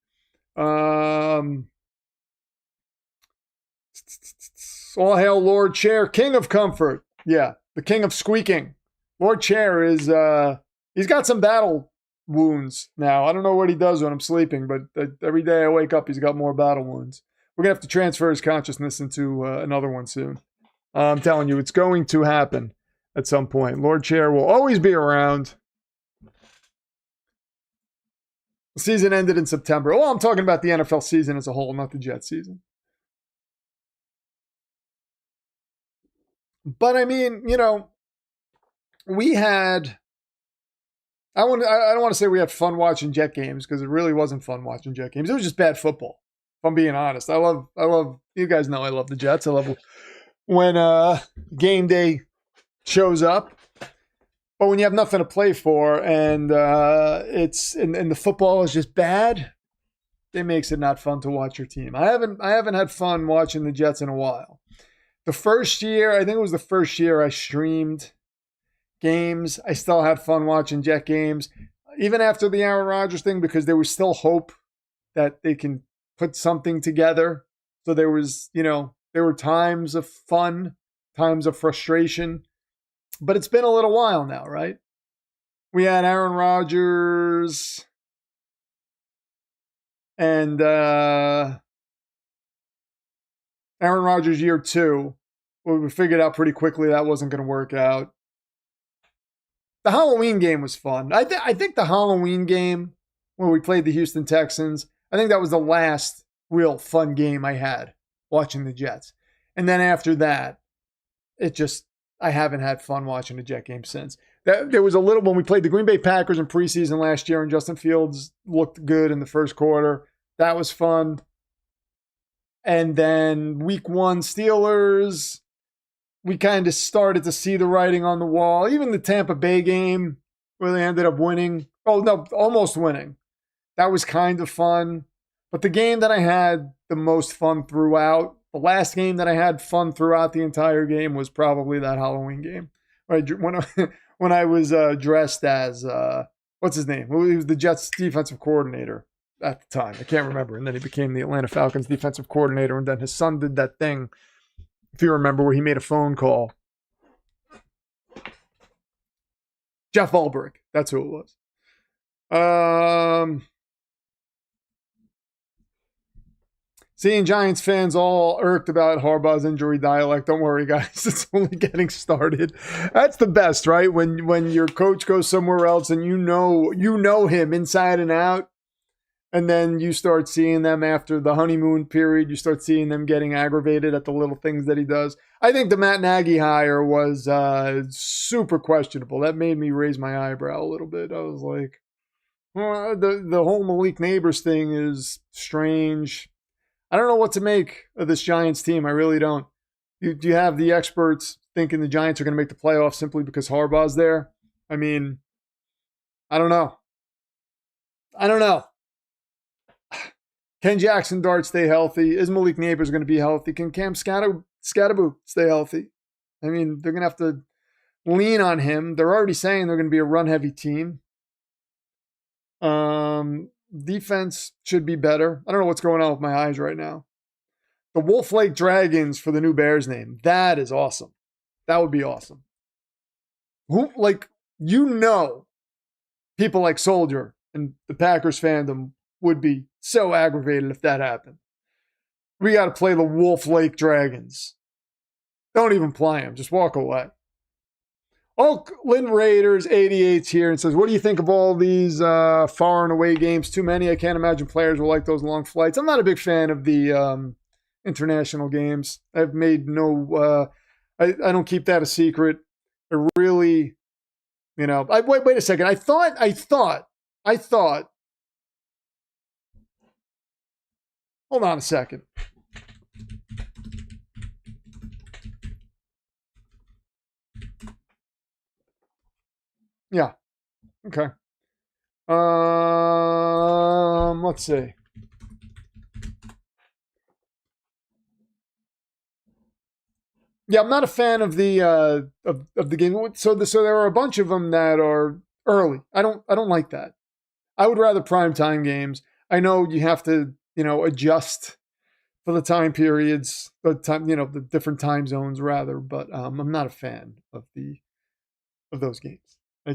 All hail Lord Chair, King of Comfort. Yeah, the King of Squeaking. Lord Chair is, he's got some battle wounds now. I don't know what he does when I'm sleeping, but every day I wake up, he's got more battle wounds. We're going to have to transfer his consciousness into another one soon. I'm telling you, it's going to happen at some point. Lord Chair will always be around. The season ended in September. Well, I'm talking about the NFL season as a whole, not the Jets season. But I mean, you know, we had. I don't want to say we had fun watching Jet games because it really wasn't fun watching Jet games. It was just bad football. If I'm being honest, I love. You guys know I love the Jets. I love when game day shows up. But when you have nothing to play for and it's and the football is just bad, it makes it not fun to watch your team. I haven't had fun watching the Jets in a while. The first year, I think it was the first year I streamed games. I still had fun watching Jet games, even after the Aaron Rodgers thing, because there was still hope that they can put something together. So there was, you know, there were times of fun, times of frustration. But it's been a little while now, right? We had Aaron Rodgers And Aaron Rodgers year 2, well, we figured out pretty quickly that wasn't going to work out. The Halloween game was fun. I think the Halloween game when we played the Houston Texans, I think that was the last real fun game I had watching the Jets. And then after that, I haven't had fun watching a Jet game since. There was a little, when we played the Green Bay Packers in preseason last year and Justin Fields looked good in the first quarter. That was fun. And then week 1 Steelers, we kind of started to see the writing on the wall. Even the Tampa Bay game where they ended up winning. Oh, no, almost winning. That was kind of fun. But the game that I had the most fun throughout, the last game that I had fun throughout the entire game was probably that Halloween game. When I was dressed as, what's his name? Well, he was the Jets defensive coordinator at the time. I can't remember. And then he became the Atlanta Falcons defensive coordinator. And then his son did that thing, if you remember, where he made a phone call. Jeff Ulbrich. That's who it was. Seeing Giants fans all irked about Harbaugh's injury dialect. Don't worry, guys. It's only getting started. That's the best, right? When your coach goes somewhere else and you know him inside and out, and then you start seeing them after the honeymoon period. You start seeing them getting aggravated at the little things that he does. I think the Matt Nagy hire was super questionable. That made me raise my eyebrow a little bit. I was like, well, the whole Malik Neighbors thing is strange. I don't know what to make of this Giants team. I really don't. Do you have the experts thinking the Giants are going to make the playoffs simply because Harbaugh's there? I mean, I don't know. Can Jackson Dart stay healthy? Is Malik Neighbors going to be healthy? Can Cam Scatterbo stay healthy? I mean, they're going to have to lean on him. They're already saying they're going to be a run-heavy team. Defense should be better. I don't know what's going on with my eyes right now. The Wolf Lake Dragons for the new Bears name. That is awesome. That would be awesome. People like Soldier and the Packers fandom would be so aggravated if that happened. We got to play the Wolf Lake Dragons. Don't even play them. Just walk away. Oakland Raiders 88's here and says, what do you think of all these far and away games? Too many. I can't imagine players will like those long flights. I'm not a big fan of the international games. I've made I don't keep that a secret. I really, wait a second. I thought, hold on a second. Yeah. Okay. Let's see. Yeah, I'm not a fan of the of the game. So there are a bunch of them that are early. I don't like that. I would rather primetime games. I know you have to, adjust for the time periods, the different time zones rather, but I'm not a fan of those games. I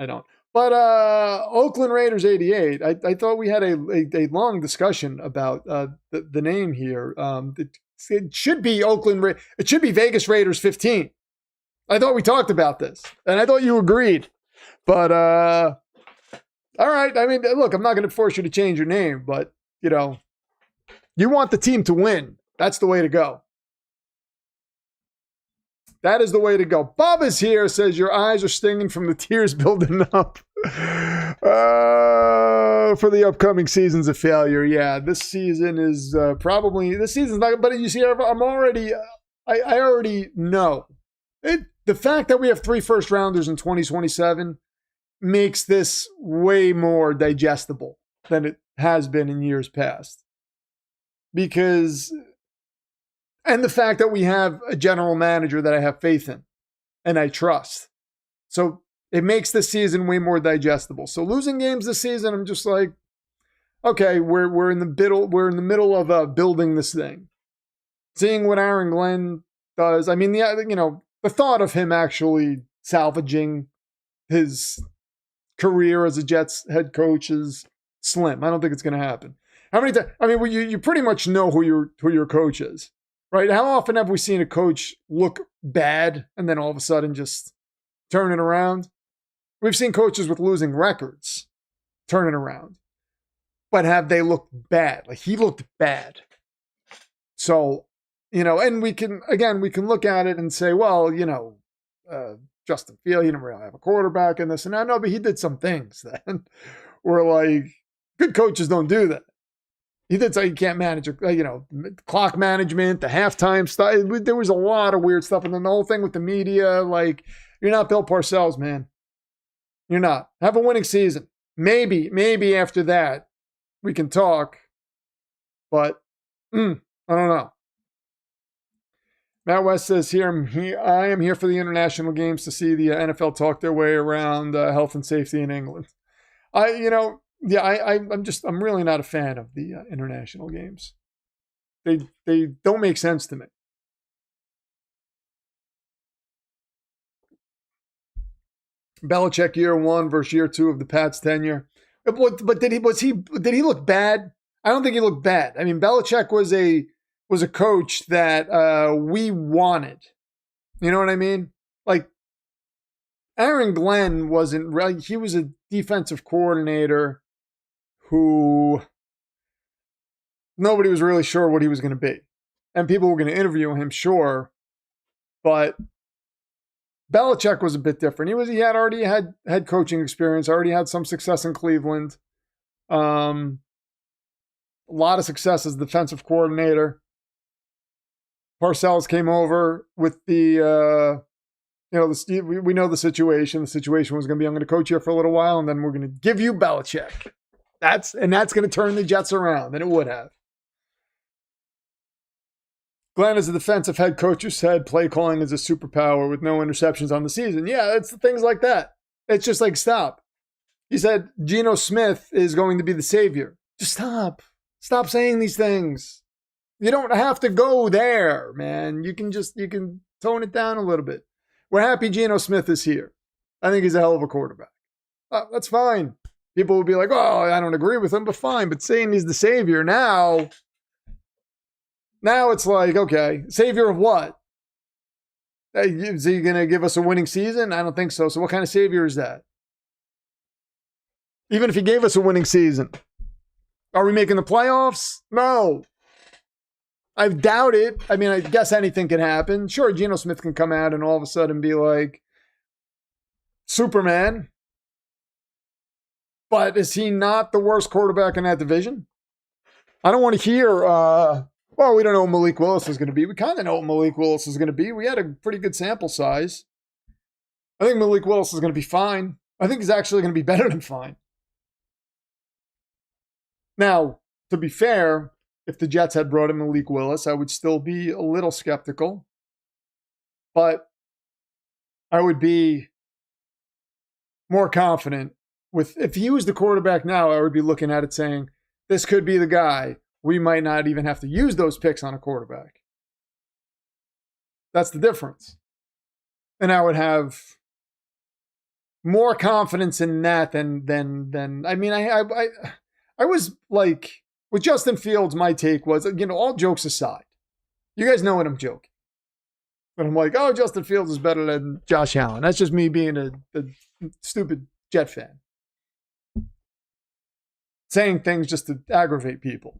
don't. But Oakland Raiders 88, I thought we had a long discussion about the name here. It should be it should be Vegas Raiders 15. I thought we talked about this, and I thought you agreed. But all right. I mean, look, I'm not going to force you to change your name, but you want the team to win. That's the way to go. That is the way to go. Bob is here, says your eyes are stinging from the tears building up for the upcoming seasons of failure. Yeah, this season is this season's not, but you see, I already know. The fact that we have 3 first rounders in 2027 makes this way more digestible than it has been in years past. And the fact that we have a general manager that I have faith in and I trust. So it makes this season way more digestible. So losing games this season, I'm just like, okay, we're in the middle of building this thing. Seeing what Aaron Glenn does. I mean, the thought of him actually salvaging his career as a Jets head coach is Slim. I don't think it's going to happen. How many times? I mean, well, you pretty much know who your coach is, right? How often have we seen a coach look bad and then all of a sudden just turn it around? We've seen coaches with losing records turn it around. But have they looked bad? Like, he looked bad. So, and we can look at it and say, well, Justin Fields, he didn't really have a quarterback in this and that. No, but he did some things then where, like, good coaches don't do that. He did say you can't manage, clock management, the halftime stuff. There was a lot of weird stuff. And then the whole thing with the media, like, you're not Bill Parcells, man. You're not. Have a winning season. Maybe after that we can talk. But I don't know. Matt West says I am here for the international games to see the NFL talk their way around health and safety in England. I'm really not a fan of the international games. They don't make sense to me. Belichick year 1 versus year 2 of the Pats tenure. But did he look bad? I don't think he looked bad. I mean, Belichick was a coach that we wanted. You know what I mean? Like, Aaron Glenn wasn't really, he was a defensive coordinator who nobody was really sure what he was going to be. And people were going to interview him, sure. But Belichick was a bit different. He had already had head coaching experience, already had some success in Cleveland. A lot of success as defensive coordinator. Parcells came over with the, we know the situation. The situation was going to be, I'm going to coach here for a little while, and then we're going to give you Belichick. That's going to turn the Jets around, and it would have. Glenn is a defensive head coach who said play calling is a superpower with no interceptions on the season. Yeah, it's things like that. It's just like, stop. He said Geno Smith is going to be the savior. Just stop. Stop saying these things. You don't have to go there, man. You can tone it down a little bit. We're happy Geno Smith is here. I think he's a hell of a quarterback. That's fine. People will be like, oh, I don't agree with him, but fine. But saying he's the savior now it's like, okay, savior of what? Is he going to give us a winning season? I don't think so. So what kind of savior is that? Even if he gave us a winning season, are we making the playoffs? No. I doubt it. I mean, I guess anything can happen. Sure, Geno Smith can come out and all of a sudden be like Superman. But is he not the worst quarterback in that division? I don't want to hear, well, we don't know what Malik Willis is going to be. We kind of know what Malik Willis is going to be. We had a pretty good sample size. I think Malik Willis is going to be fine. I think he's actually going to be better than fine. Now, to be fair, if the Jets had brought in Malik Willis, I would still be a little skeptical. But I would be more confident if he was the quarterback now, I would be looking at it saying, this could be the guy. We might not even have to use those picks on a quarterback. That's the difference. And I would have more confidence in that than I mean, I was like, with Justin Fields, my take was, all jokes aside, you guys know what I'm joking. But I'm like, oh, Justin Fields is better than Josh Allen. That's just me being a stupid Jet fan. Saying things just to aggravate people.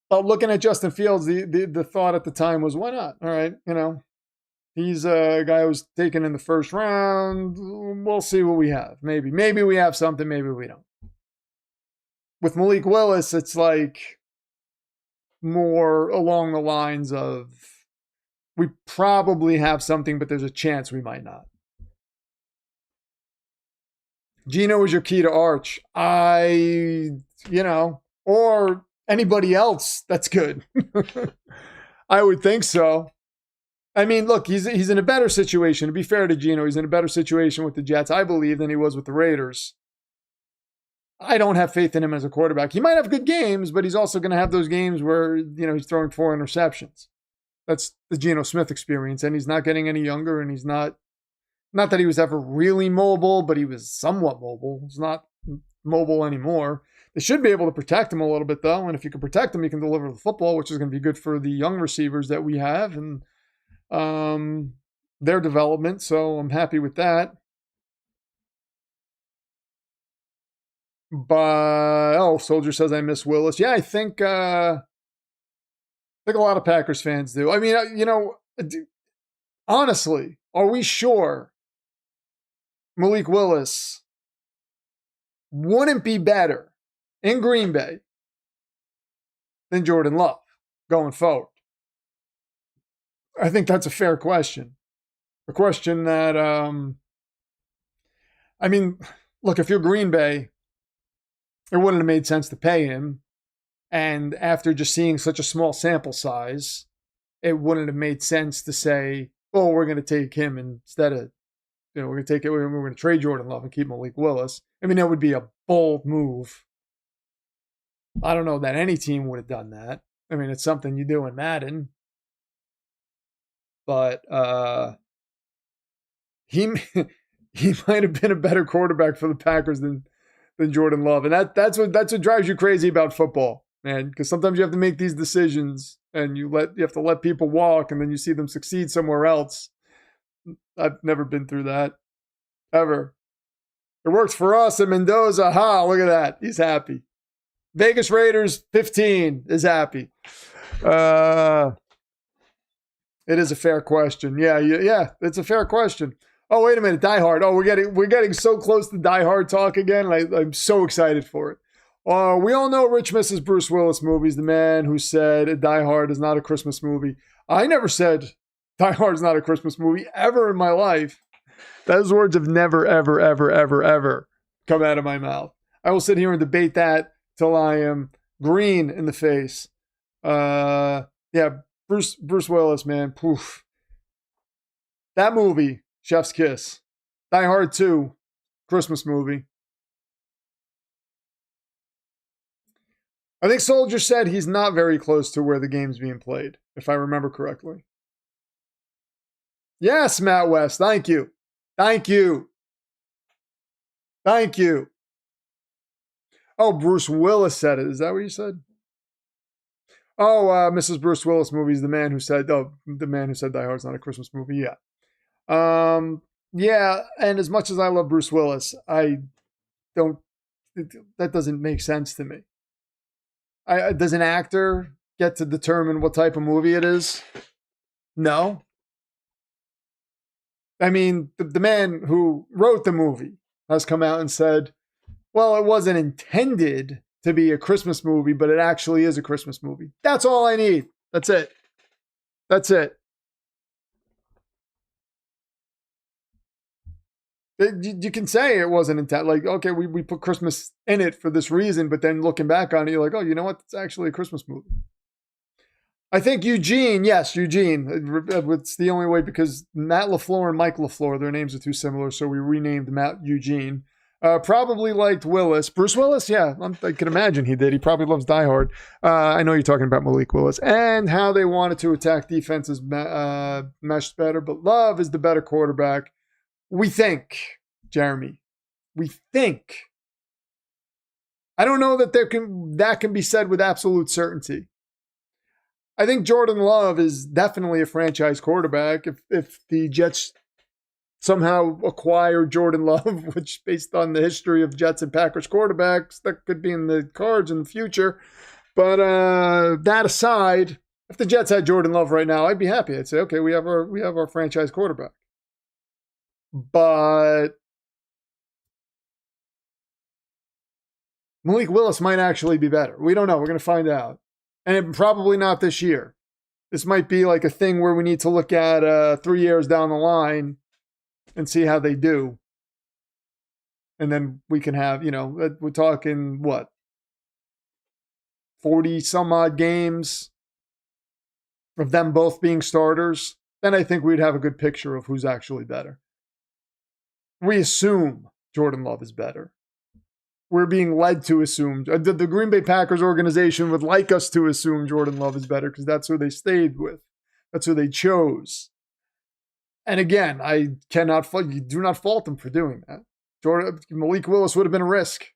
But looking at Justin Fields, the thought at the time was, why not? All right, he's a guy who was taken in the first round. We'll see what we have. Maybe we have something, maybe we don't. With Malik Willis, it's like more along the lines of, we probably have something, but there's a chance we might not. Geno is your key to Arch. Or anybody else that's good. I would think so. I mean, look, he's in a better situation. To be fair to Geno, he's in a better situation with the Jets, I believe, than he was with the Raiders. I don't have faith in him as a quarterback. He might have good games, but he's also going to have those games where, he's throwing 4 interceptions. That's the Geno Smith experience, and he's not getting any younger, and he's not Not that he was ever really mobile, but he was somewhat mobile. He's not mobile anymore. They should be able to protect him a little bit, though. And if you can protect him, you can deliver the football, which is going to be good for the young receivers that we have and their development. So I'm happy with that. But, Soldier says I miss Willis. Yeah, I think a lot of Packers fans do. I mean, honestly, are we sure Malik Willis wouldn't be better in Green Bay than Jordan Love going forward? I think that's a fair question. A question that, look, if you're Green Bay, it wouldn't have made sense to pay him. And after just seeing such a small sample size, it wouldn't have made sense to say, oh, we're going to take him instead of, we're going to trade Jordan Love and keep Malik Willis. I mean, that would be a bold move. I don't know that any team would have done that. I mean, it's something you do in Madden. But he might have been a better quarterback for the Packers than Jordan Love. And that's what drives you crazy about football, man. Because sometimes you have to make these decisions and you have to let people walk and then you see them succeed somewhere else. I've never been through that. Ever. It works for us in Mendoza. Ha, look at that. He's happy. Vegas Raiders 15 is happy. It is a fair question. Yeah, it's a fair question. Oh, wait a minute, Die Hard. Oh, we're getting so close to Die Hard talk again. I'm so excited for it. We all know Rich misses Bruce Willis movies. The man who said Die Hard is not a Christmas movie. I never said Die Hard is not a Christmas movie ever in my life. Those words have never, ever, ever, ever, ever come out of my mouth. I will sit here and debate that till I am green in the face. Yeah, Bruce Willis, man. Poof. That movie. Chef's Kiss. Die Hard 2, Christmas movie. I think Soldier said he's not very close to where the game's being played, if I remember correctly. Yes, Matt West. Thank you. Thank you. Thank you. Oh, Bruce Willis said it. Is that what you said? Oh, Mrs. Bruce Willis movie is the man who said Die Hard's not a Christmas movie. Yeah. Yeah, and as much as I love Bruce Willis, that doesn't make sense to me. Does an actor get to determine what type of movie it is? No. I mean, the man who wrote the movie has come out and said, well, it wasn't intended to be a Christmas movie, but it actually is a Christmas movie. That's all I need. That's it. That's it. You can say it wasn't intended. Like, okay, we put Christmas in it for this reason, but then looking back on it, you're like, oh, you know what? It's actually a Christmas movie. I think Eugene. It's the only way because Matt LaFleur and Mike LaFleur, their names are too similar, so we renamed Matt Eugene. Probably liked Willis. Bruce Willis, yeah, I can imagine he did. He probably loves Die Hard. I know you're talking about Malik Willis and how they wanted to attack defenses meshed better, but Love is the better quarterback. We think, Jeremy. We think. I don't know that that can be said with absolute certainty. I think Jordan Love is definitely a franchise quarterback. If the Jets somehow acquire Jordan Love, which based on the history of Jets and Packers quarterbacks, that could be in the cards in the future. But that aside, if the Jets had Jordan Love right now, I'd be happy. I'd say, okay, we have our franchise quarterback. But Malik Willis might actually be better. We don't know. We're going to find out. And probably not this year. This might be like a thing where we need to look at 3 years down the line and see how they do. And then we can have, we're talking what? 40 some odd games of them both being starters. Then I think we'd have a good picture of who's actually better. We assume Jordan Love is better. We're being led to assume. The Green Bay Packers organization would like us to assume Jordan Love is better because that's who they stayed with. That's who they chose. And again, I cannot fault you. Do not fault them for doing that. Malik Willis would have been a risk.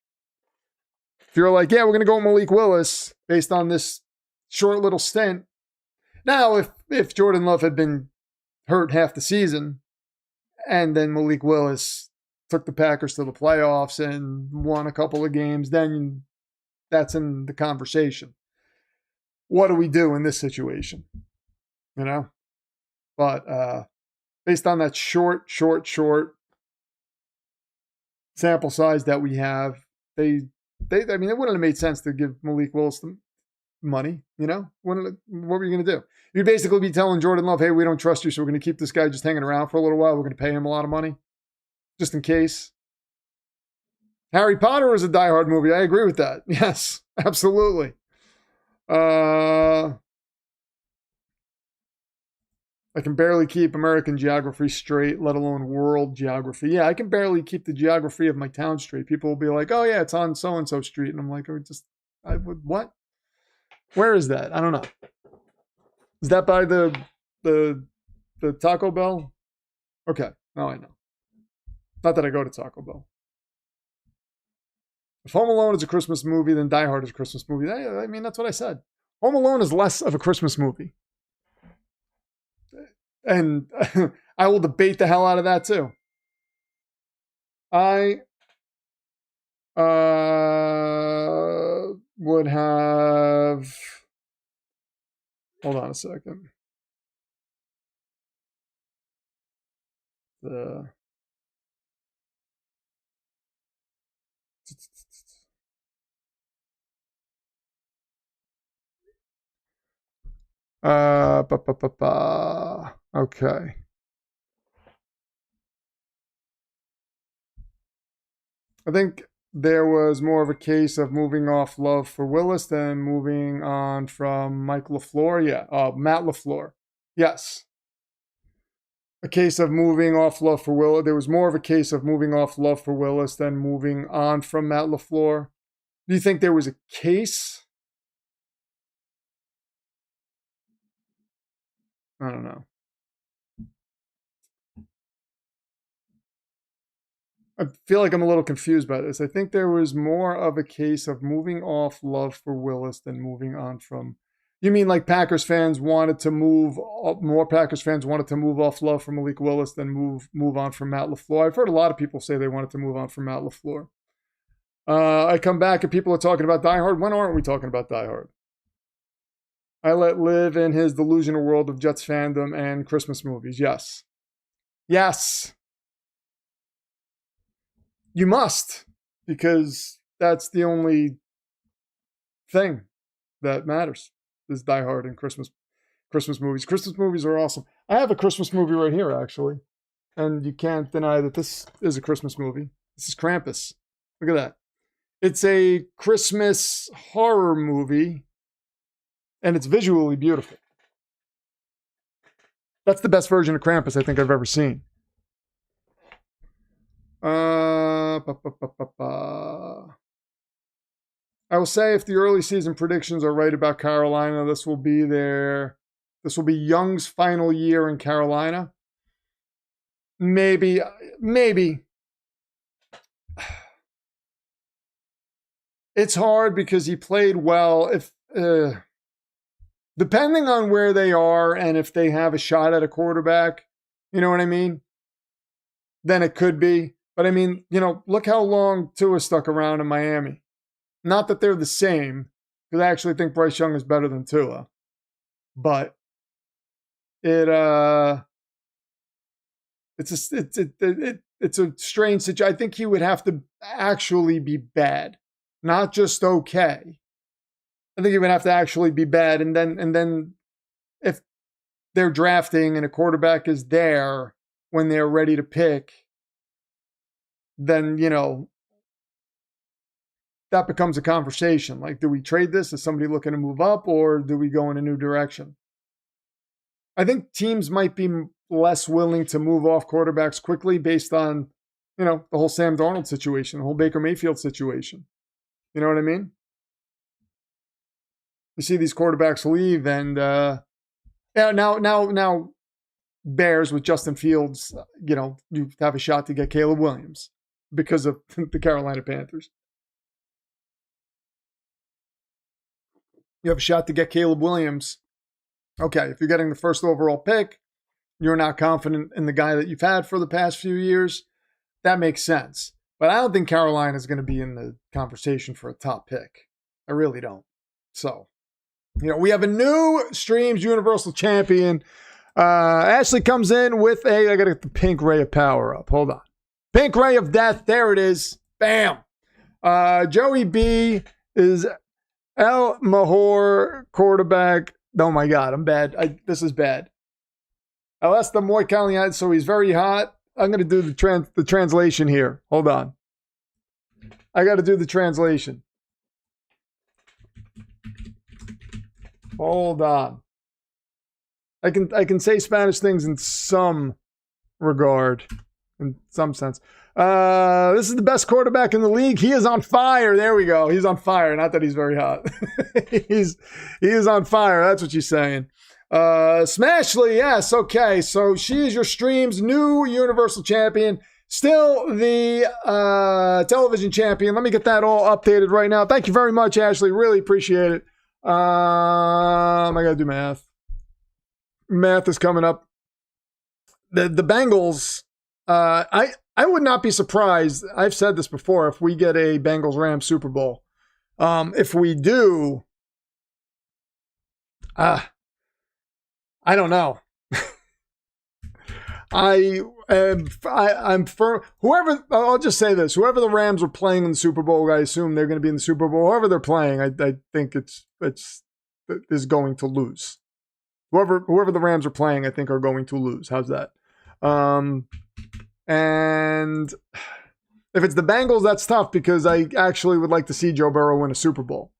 If you're like, yeah, we're going to go with Malik Willis based on this short little stint. Now, if Jordan Love had been hurt half the season, and then Malik Willis took the Packers to the playoffs and won a couple of games, then that's in the conversation. What do we do in this situation? You know? But based on that short sample size that we have, I mean, it wouldn't have made sense to give Malik Willis the money, you know? What were you going to do? You'd basically be telling Jordan Love, hey, we don't trust you, so we're going to keep this guy just hanging around for a little while. We're going to pay him a lot of money, just in case. Harry Potter is a Die Hard movie. I agree with that. Yes, absolutely. I can barely keep American geography straight, let alone world geography. Yeah, I can barely keep the geography of my town straight. People will be like, oh, yeah, it's on so-and-so street. And I'm like, what? Where is that? I don't know. Is that by the Taco Bell? Okay, now I know. Not that I go to Taco Bell. If Home Alone is a Christmas movie, then Die Hard is a Christmas movie. I mean, that's what I said. Home Alone is less of a Christmas movie. And I will debate the hell out of that too. I would have... Hold on a second. Okay. I think there was more of a case of moving off Love for Willis than moving on from Mike LaFleur. Yeah, Matt LaFleur. Yes. A case of moving off Love for Willis. There was more of a case of moving off Love for Willis than moving on from Matt LaFleur. Do you think there was a case? I don't know. I feel like I'm a little confused by this. I think there was more of a case of moving off Love for Willis than moving on from... You mean like Packers fans wanted to move... More Packers fans wanted to move off Love for Malik Willis than move on from Matt LaFleur. I've heard a lot of people say they wanted to move on from Matt LaFleur. I come back and people are talking about Die Hard. When aren't we talking about Die Hard? I let live in his delusional world of Jets fandom and Christmas movies. Yes. Yes. You must, because that's the only thing that matters is Die Hard and Christmas movies. Christmas movies are awesome. I have a Christmas movie right here, actually. And you can't deny that this is a Christmas movie. This is Krampus. Look at that. It's a Christmas horror movie, and it's visually beautiful. That's the best version of Krampus I think I've ever seen. I will say if the early season predictions are right about Carolina, this will be Young's final year in Carolina. Maybe. It's hard because he played well. If depending on where they are and if they have a shot at a quarterback, you know what I mean? Then it could be. But I mean, look how long Tua stuck around in Miami. Not that they're the same, because I actually think Bryce Young is better than Tua. But it's a strange situation. I think he would have to actually be bad, not just okay. I think he would have to actually be bad, and then if they're drafting and a quarterback is there when they're ready to pick, then, that becomes a conversation. Like, do we trade this? Is somebody looking to move up, or do we go in a new direction? I think teams might be less willing to move off quarterbacks quickly based on, the whole Sam Darnold situation, the whole Baker Mayfield situation. You know what I mean? You see these quarterbacks leave, and now Bears with Justin Fields, you have a shot to get Caleb Williams because of the Carolina Panthers. You have a shot to get Caleb Williams. Okay, if you're getting the first overall pick, you're not confident in the guy that you've had for the past few years, that makes sense. But I don't think Carolina is going to be in the conversation for a top pick. I really don't. So, we have a new Streams Universal Champion. Ashley comes in with I got to get the pink ray of power up. Hold on. Pink ray of death. There it is. Bam. Joey B is El Mahor quarterback. Oh my God, I'm bad. This is bad. Alesta Moy Caliente, so he's very hot. I'm going to do the translation here. Hold on. I got to do the translation. Hold on. I can say Spanish things in some regard, in some sense. This is the best quarterback in the league. He is on fire. There we go. He's on fire. Not that he's very hot. He is on fire. That's what she's saying. Smashly, yes. Okay. So she is your stream's new Universal Champion. Still the television champion. Let me get that all updated right now. Thank you very much, Ashley. Really appreciate it. I got to do math. Math is coming up. The Bengals, I would not be surprised. I've said this before. If we get a Bengals-Rams Super Bowl, if we do, I don't know. I'm firm. Whoever, I'll just say this: whoever the Rams are playing in the Super Bowl, I assume they're going to be in the Super Bowl. Whoever they're playing, I think is going to lose. Whoever the Rams are playing, I think are going to lose. How's that? And if it's the Bengals, that's tough because I actually would like to see Joe Burrow win a Super Bowl.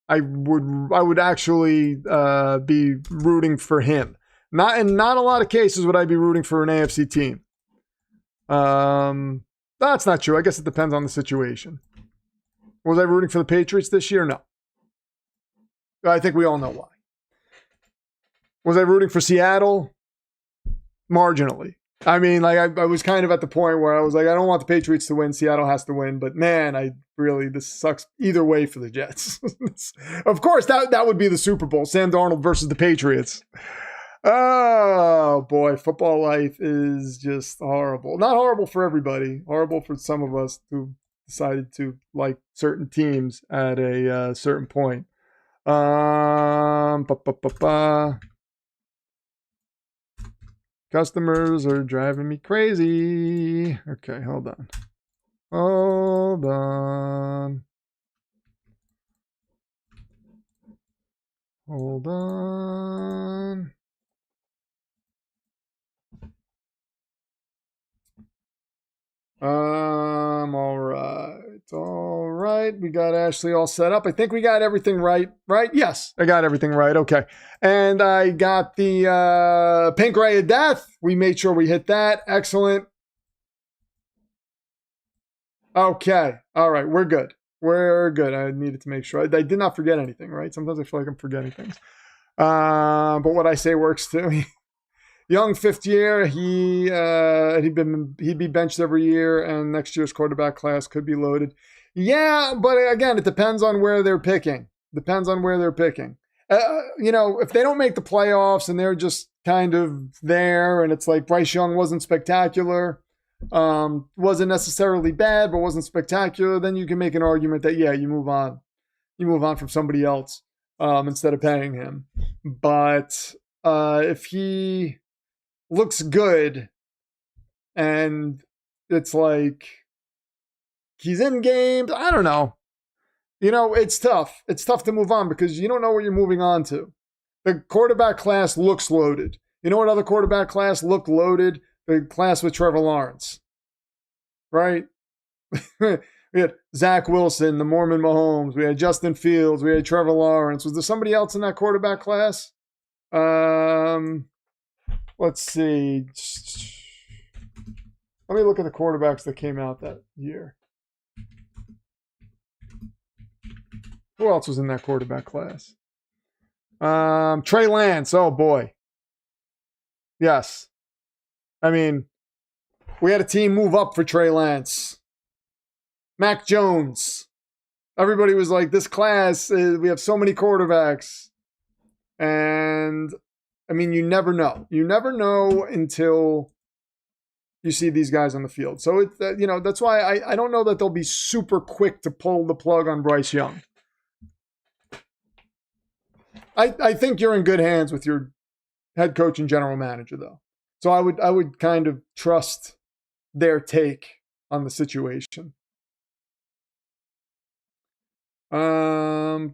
I would actually be rooting for him. Not in not a lot of cases would I be rooting for an AFC team. That's not true. I guess it depends on the situation. Was I rooting for the Patriots this year? No. I think we all know why. Was I rooting for Seattle? Marginally. I mean, like I was kind of at the point where I was like, I don't want the Patriots to win. Seattle has to win. But man, this sucks either way for the Jets. Of course, that would be the Super Bowl. Sam Darnold versus the Patriots. Oh, boy. Football life is just horrible. Not horrible for everybody. Horrible for some of us who decided to like certain teams at a certain point. Customers are driving me crazy. Okay, hold on. Hold on. Hold on. All right. All right. We got Ashley all set up. I think we got everything right. Right? Yes, I got everything right. Okay. And I got the pink ray of death. We made sure we hit that. Excellent. Okay. All right. We're good. We're good. I needed to make sure. I did not forget anything, right? Sometimes I feel like I'm forgetting things. But what I say works too. Young, fifth year, he'd be benched every year, and next year's quarterback class could be loaded. Yeah, but again, it depends on where they're picking. If they don't make the playoffs and they're just kind of there, and it's like Bryce Young wasn't spectacular, wasn't necessarily bad, but wasn't spectacular, then you can make an argument that you move on. You move on from somebody else instead of paying him. But if he looks good and it's like he's in games, I don't know. It's tough. It's tough to move on because you don't know what you're moving on to. The quarterback class looks loaded. You know what other quarterback class looked loaded? The class with Trevor Lawrence. Right? We had Zach Wilson, the Mormon Mahomes. We had Justin Fields. We had Trevor Lawrence. Was there somebody else in that quarterback class? Let's see. Let me look at the quarterbacks that came out that year. Who else was in that quarterback class? Trey Lance. Oh, boy. Yes. I mean, we had a team move up for Trey Lance. Mac Jones. Everybody was like, this class, we have so many quarterbacks. And, I mean, you never know. You never know until you see these guys on the field. So, that's why I don't know that they'll be super quick to pull the plug on Bryce Young. I think you're in good hands with your head coach and general manager, though. So I would kind of trust their take on the situation. I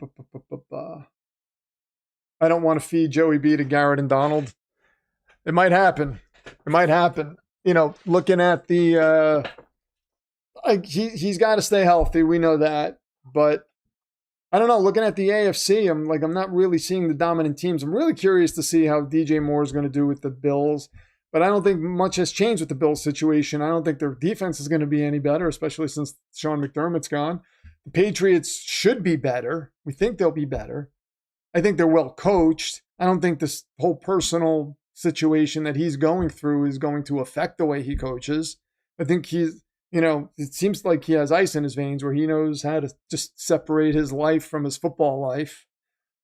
don't want to feed Joey B to Garrett and Donald. It might happen. Looking at the he's got to stay healthy. We know that, but I don't know. Looking at the AFC, I'm not really seeing the dominant teams. I'm really curious to see how DJ Moore is going to do with the Bills, but I don't think much has changed with the Bills situation. I don't think their defense is going to be any better, especially since Sean McDermott's gone. The Patriots should be better. We think they'll be better. I think they're well coached. I don't think this whole personal situation that he's going through is going to affect the way he coaches. I think he's, it seems like he has ice in his veins where he knows how to just separate his life from his football life.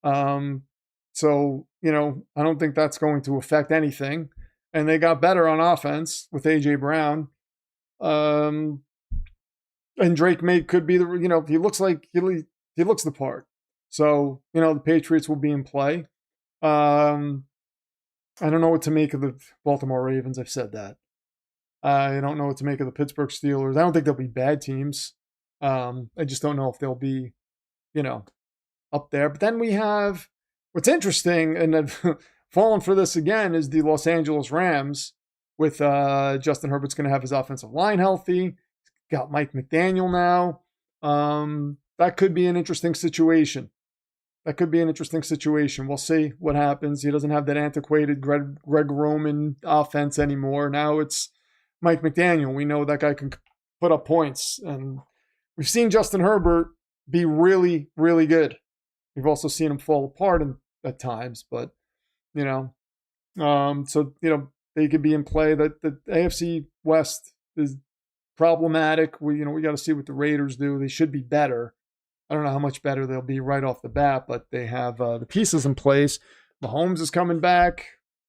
So, I don't think that's going to affect anything. And they got better on offense with A.J. Brown. And Drake could be he looks like he looks the part. So, the Patriots will be in play. I don't know what to make of the Baltimore Ravens. I've said that. I don't know what to make of the Pittsburgh Steelers. I don't think they'll be bad teams. I just don't know if they'll be, up there. But then we have what's interesting, and I've fallen for this again, is the Los Angeles Rams with Justin Herbert's going to have his offensive line healthy. Got Mike McDaniel now. That could be an interesting situation. We'll see what happens. He doesn't have that antiquated Greg Roman offense anymore. Now it's Mike McDaniel. We know that guy can put up points. And we've seen Justin Herbert be really, really good. We've also seen him fall apart at times. But, they could be in play. That the AFC West is problematic. We got to see what the Raiders do. They should be better. I don't know how much better they'll be right off the bat, but they have the pieces in place. Mahomes is coming back.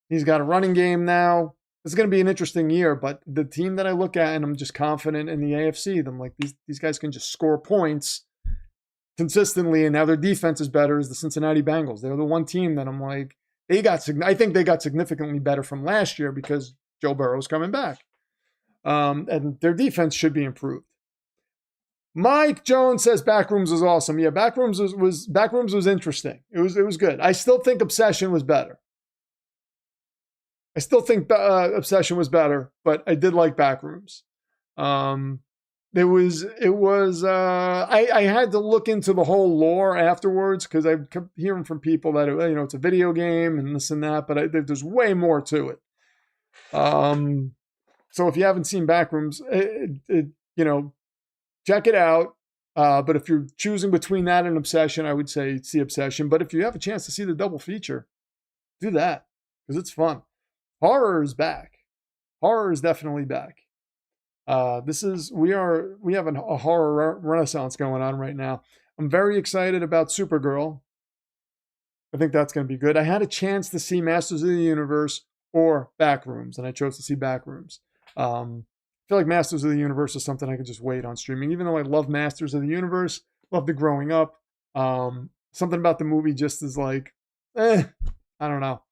He's got a running game now. It's going to be an interesting year, but the team that I look at, and I'm just confident in the AFC, I'm like, these guys can just score points consistently, and now their defense is better, is the Cincinnati Bengals. They're the one team that I'm like, I think they got significantly better from last year because Joe Burrow's coming back. And their defense should be improved. Mike Jones says Backrooms was awesome. Yeah, Backrooms was interesting. It was good. I still think Obsession was better. Obsession was better, but I did like Backrooms. I had to look into the whole lore afterwards because I kept hearing from people that it's a video game and this and that, but there's way more to it. So if you haven't seen Backrooms, check it out. But if you're choosing between that and Obsession, I would say see Obsession. But if you have a chance to see the double feature, do that because it's fun. Horror is back. Horror is definitely back. We have a horror renaissance going on right now. I'm very excited about Supergirl. I think that's going to be good. I had a chance to see Masters of the Universe or Backrooms, and I chose to see Backrooms. I feel like Masters of the Universe is something I could just wait on streaming, even though I love Masters of the Universe, loved it growing up. Something about the movie just is like, I don't know.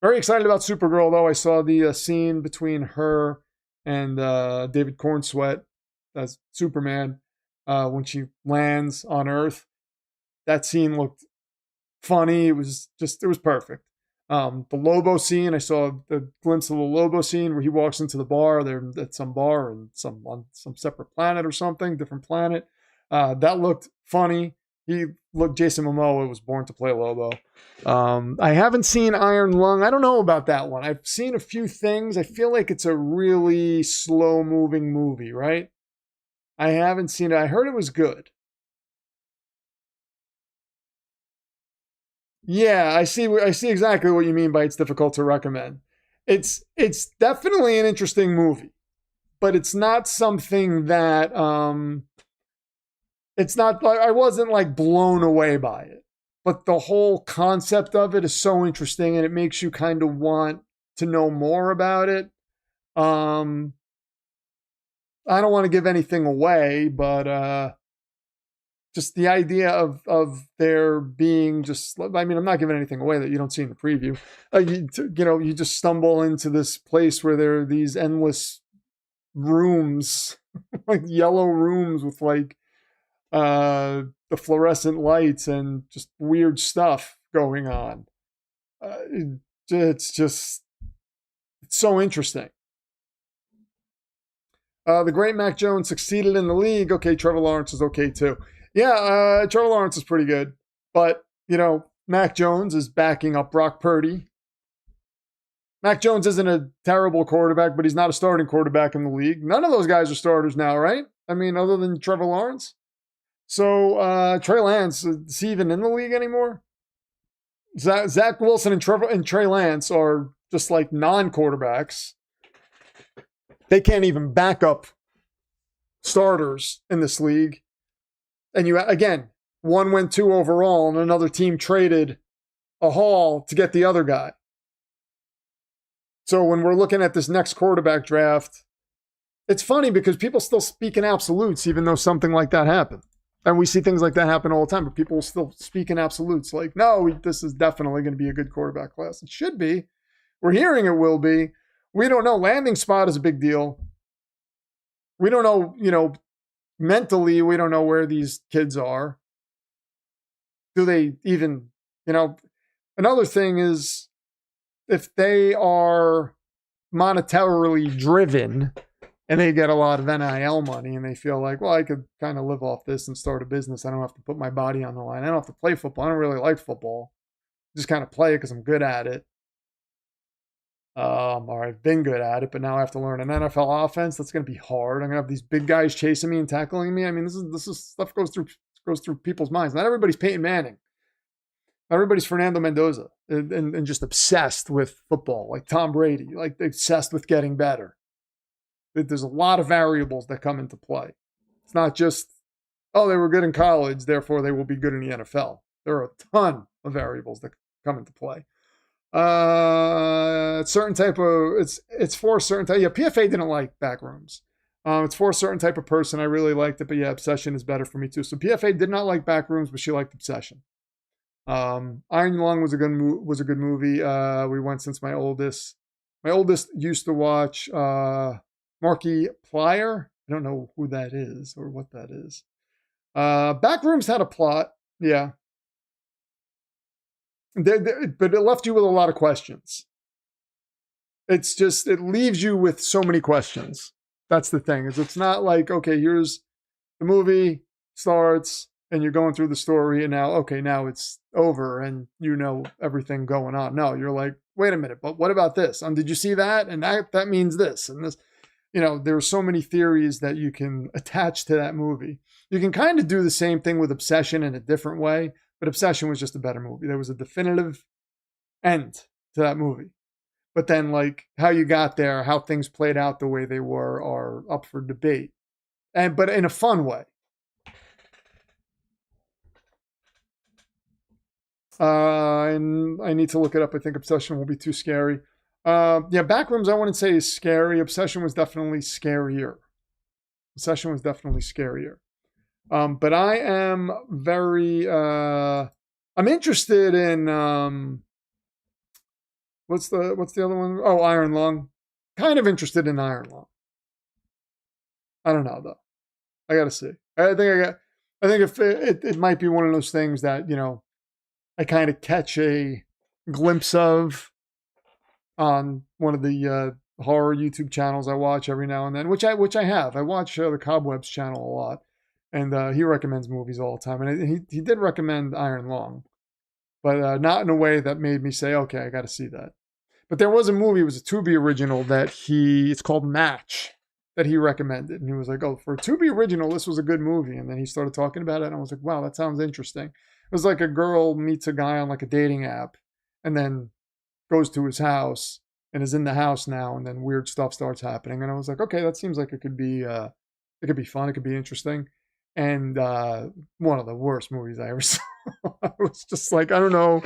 Very excited about Supergirl, though. I saw the scene between her and David Cornsweet as Superman when she lands on Earth. That scene looked funny. It was perfect. The Lobo scene, I saw the glimpse of the Lobo scene where he walks into the bar. They're at some bar and on some separate planet or something, different planet. That looked funny. Jason Momoa was born to play Lobo. I haven't seen Iron Lung. I don't know about that one. I've seen a few things. I feel like it's a really slow-moving movie, right? I haven't seen it. I heard it was good. Yeah, I see exactly what you mean by it's difficult to recommend. It's definitely an interesting movie, but it's not something that it's not like I wasn't like blown away by it. But the whole concept of it is so interesting and it makes you kind of want to know more about it. Um I don't want to give anything away, but just the idea of there being just, I mean, I'm not giving anything away that you don't see in the preview. You just stumble into this place where there are these endless rooms, like yellow rooms with like the fluorescent lights and just weird stuff going on. It's so interesting. The great Mac Jones succeeded in the league. Okay, Trevor Lawrence is okay too. Yeah, Trevor Lawrence is pretty good. But, Mac Jones is backing up Brock Purdy. Mac Jones isn't a terrible quarterback, but he's not a starting quarterback in the league. None of those guys are starters now, right? I mean, other than Trevor Lawrence. So Trey Lance, is he even in the league anymore? Zach Wilson and Trey Lance are just like non-quarterbacks. They can't even back up starters in this league. And one went 2 overall, and another team traded a haul to get the other guy. So when we're looking at this next quarterback draft, it's funny because people still speak in absolutes, even though something like that happened. And we see things like that happen all the time, but people still speak in absolutes. Like, no, this is definitely going to be a good quarterback class. It should be. We're hearing it will be. We don't know. Landing spot is a big deal. We don't know, mentally, we don't know where these kids are. Do they even, another thing is if they are monetarily driven and they get a lot of NIL money and they feel like, well, I could kind of live off this and start a business. I don't have to put my body on the line. I don't have to play football. I don't really like football. Just kind of play it because I'm good at it. Or I've been good at it, but now I have to learn an NFL offense. That's going to be hard. I'm going to have these big guys chasing me and tackling me. I mean, this is stuff goes through people's minds. Not everybody's Peyton Manning. Not everybody's Fernando Mendoza and just obsessed with football, like Tom Brady, like obsessed with getting better. There's a lot of variables that come into play. It's not just, oh, they were good in college, therefore they will be good in the NFL. There are a ton of variables that come into play. Certain type of, it's for a certain type. Yeah, PFA didn't like backrooms. It's for a certain type of person. I really liked it, but yeah, Obsession is better for me too. So PFA did not like backrooms, but she liked Obsession. Iron Lung was a good movie. We went since my oldest used to watch Marky Plier. I don't know who that is or what that is. Backrooms had a plot, yeah. But it left you with a lot of questions. It leaves you with so many questions. That's the thing. It's not like, okay, here's the movie starts and you're going through the story and now it's over and you know everything going on. No, you're like, wait a minute, but what about this? Did you see that? And that means this and this. There are so many theories that you can attach to that movie. You can kind of do the same thing with Obsession in a different way, but Obsession was just a better movie. There was a definitive end to that movie. But then, like, how you got there, how things played out the way they were are up for debate. But in a fun way. And I need to look it up. I think Obsession will be too scary. Backrooms I wouldn't say is scary. Obsession was definitely scarier. But I am very I'm interested in what's the other one? Oh, Iron Lung. Kind of interested in Iron Lung. I don't know though. I gotta see. I think if it might be one of those things that, I kind of catch a glimpse of on one of the horror YouTube channels I watch every now and then, which I have. I watch the Cobwebs channel a lot, and he recommends movies all the time. And he did recommend Iron Lung, but not in a way that made me say, okay, I got to see that. But there was a movie, it was a Tubi original it's called Match, that he recommended. And he was like, oh, for a Tubi original, this was a good movie. And then he started talking about it, and I was like, wow, that sounds interesting. It was like a girl meets a guy on like a dating app, and then goes to his house and is in the house now, and then weird stuff starts happening. And I was like, okay, that seems like it could be fun, it could be interesting. And one of the worst movies I ever saw. I was just like, I don't know.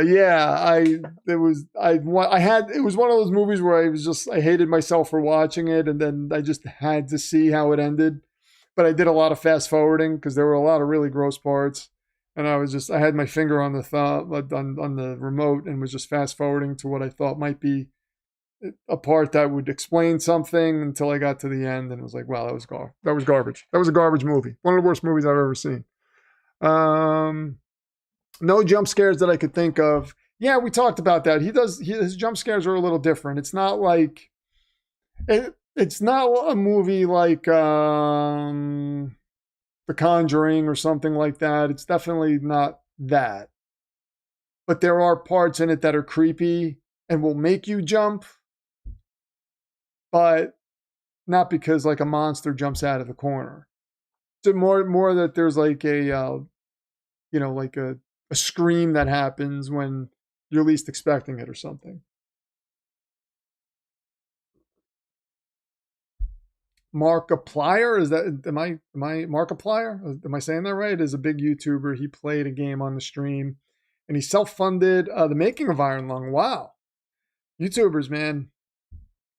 Yeah, it was one of those movies where I hated myself for watching it, and then I just had to see how it ended. But I did a lot of fast forwarding because there were a lot of really gross parts. And I had my finger on the on the remote and was just fast forwarding to what I thought might be a part that would explain something until I got to the end, and it was like, wow, that was garbage. That was a garbage movie. One of the worst movies I've ever seen. No jump scares that I could think of. Yeah, we talked about that. His jump scares are a little different. It's not like it's not a movie like The Conjuring or something like that. It's definitely not that. But there are parts in it that are creepy and will make you jump, but not because like a monster jumps out of the corner. It's more that there's like like a scream that happens when you're least expecting it or something. Markiplier, is that am I Markiplier? Am I saying that right? Is a big YouTuber. He played a game on the stream, and he self-funded the making of Iron Lung. Wow, YouTubers, man,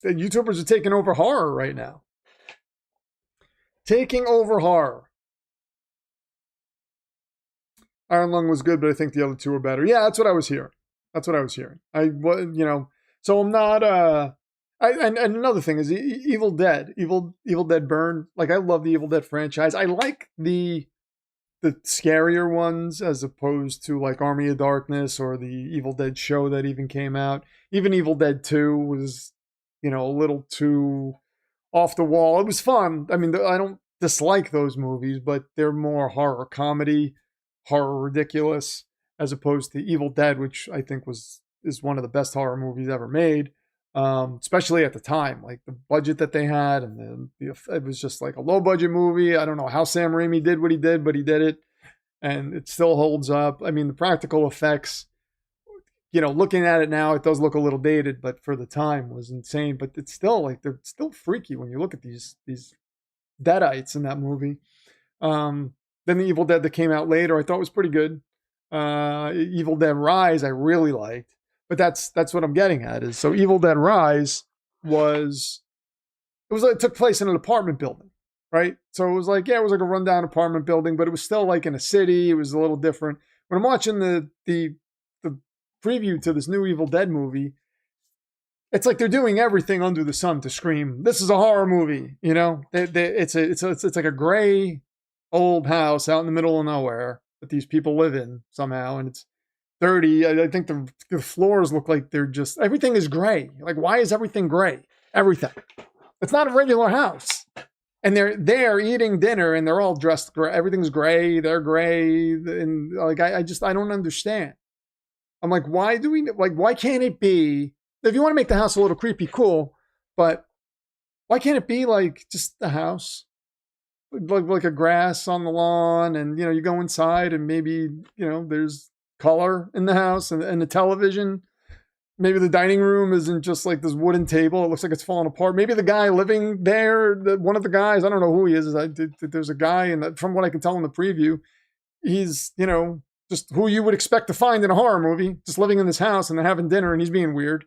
the YouTubers are taking over horror right now. Taking over horror. Iron Lung was good, but I think the other two are better. Yeah, that's what I was hearing. So I'm not. And another thing is Evil Dead Burn. Like, I love the Evil Dead franchise. I like the scarier ones as opposed to like Army of Darkness or the Evil Dead show that even came out. Even Evil Dead 2 was, a little too off the wall. It was fun. I mean, I don't dislike those movies, but they're more horror comedy, horror ridiculous, as opposed to Evil Dead, which I think is one of the best horror movies ever made. Especially at the time, like the budget that they had, and it was just like a low budget movie. I don't know how Sam Raimi did what he did, but he did it, and it still holds up. I mean, the practical effects, looking at it now, it does look a little dated, but for the time was insane. But it's still like, they're still freaky when you look at these deadites in that movie. Then the Evil Dead that came out later, I thought was pretty good. Evil Dead Rise, I really liked. But that's what I'm getting at is, so Evil Dead Rise it took place in an apartment building, right? So it was like a rundown apartment building, but it was still like in a city. It was a little different. When I'm watching the preview to this new Evil Dead movie, it's like they're doing everything under the sun to scream, this is a horror movie, it's like a gray old house out in the middle of nowhere that these people live in somehow, and it's dirty. I think the floors look like they're just, everything is gray. Like, why is everything gray? Everything. It's not a regular house. And they're eating dinner and they're all dressed gray. Everything's gray. They're gray. And like, I don't understand. I'm like, why can't it be, if you want to make the house a little creepy, cool, but why can't it be like just the house? Like a grass on the lawn, and you go inside and maybe, there's color in the house and the television. Maybe the dining room isn't just like this wooden table. It looks like it's falling apart. Maybe the guy living there, one of the guys, I don't know who he is. There's a guy, and from what I can tell in the preview, he's, just who you would expect to find in a horror movie, just living in this house and then having dinner, and he's being weird.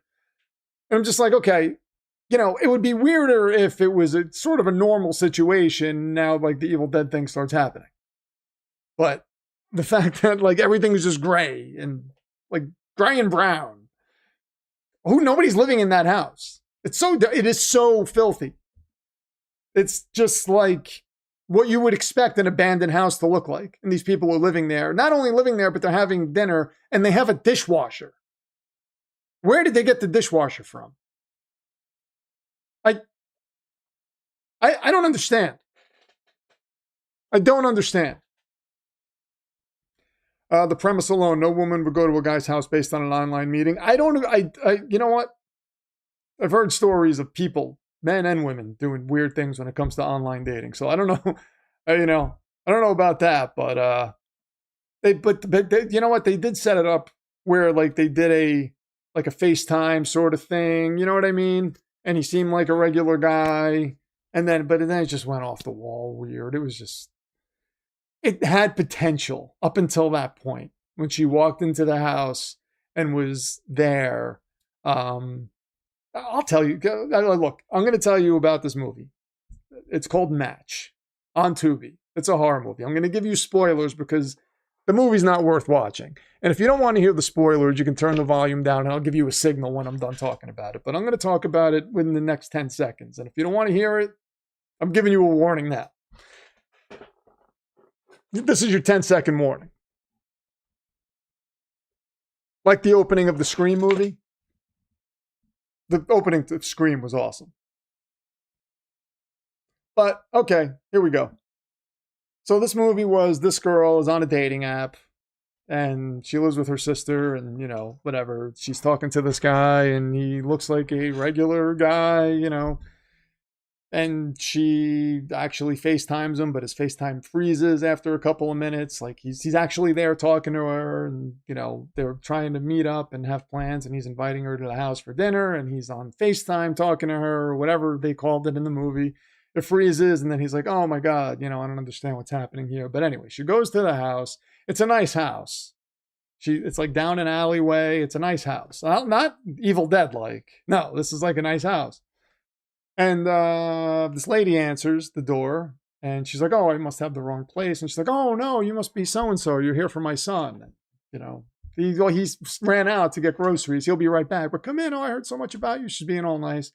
And I'm just like, okay, it would be weirder if it was a sort of a normal situation. Now, like, the Evil Dead thing starts happening. But the fact that like everything is just gray and brown. Nobody's living in that house. It is so filthy. It's just like what you would expect an abandoned house to look like. And these people are living there, not only living there, but they're having dinner, and they have a dishwasher. Where did they get the dishwasher from? I don't understand. I don't understand. The premise alone, no woman would go to a guy's house based on an online meeting. You know what? I've heard stories of people, men and women, doing weird things when it comes to online dating. So I don't know, I don't know about that, but you know what? They did set it up where like they did like a FaceTime sort of thing. You know what I mean? And he seemed like a regular guy. But then it just went off the wall weird. It had potential up until that point when she walked into the house and was there. I'll tell you, look, I'm going to tell you about this movie. It's called Match on Tubi. It's a horror movie. I'm going to give you spoilers because the movie's not worth watching. And if you don't want to hear the spoilers, you can turn the volume down and I'll give you a signal when I'm done talking about it. But I'm going to talk about it within the next 10 seconds. And if you don't want to hear it, I'm giving you a warning now. This is your 10-second warning. Like the opening of the Scream movie. The opening to Scream was awesome. But, okay, here we go. So this movie was, this girl is on a dating app, and she lives with her sister, and, you know, whatever. She's talking to this guy, and he looks like a regular guy, you know. And she actually FaceTimes him, but his FaceTime freezes after a couple of minutes. Like he's actually there talking to her, and you know they're trying to meet up and have plans, and he's inviting her to the house for dinner, and he's on FaceTime talking to her, or whatever they called it in the movie. It freezes, and then he's like, "Oh my God, you know, I don't understand what's happening here." But anyway, she goes to the house. It's a nice house. It's like down an alleyway. It's a nice house, not Evil Dead like. No, this is like a nice house. And this lady answers the door, and she's like, "Oh, I must have the wrong place." And she's like, "Oh, no, you must be so-and-so. You're here for my son." And, you know, he's ran out to get groceries. He'll be right back. But come in. Oh, I heard so much about you. She's being all nice.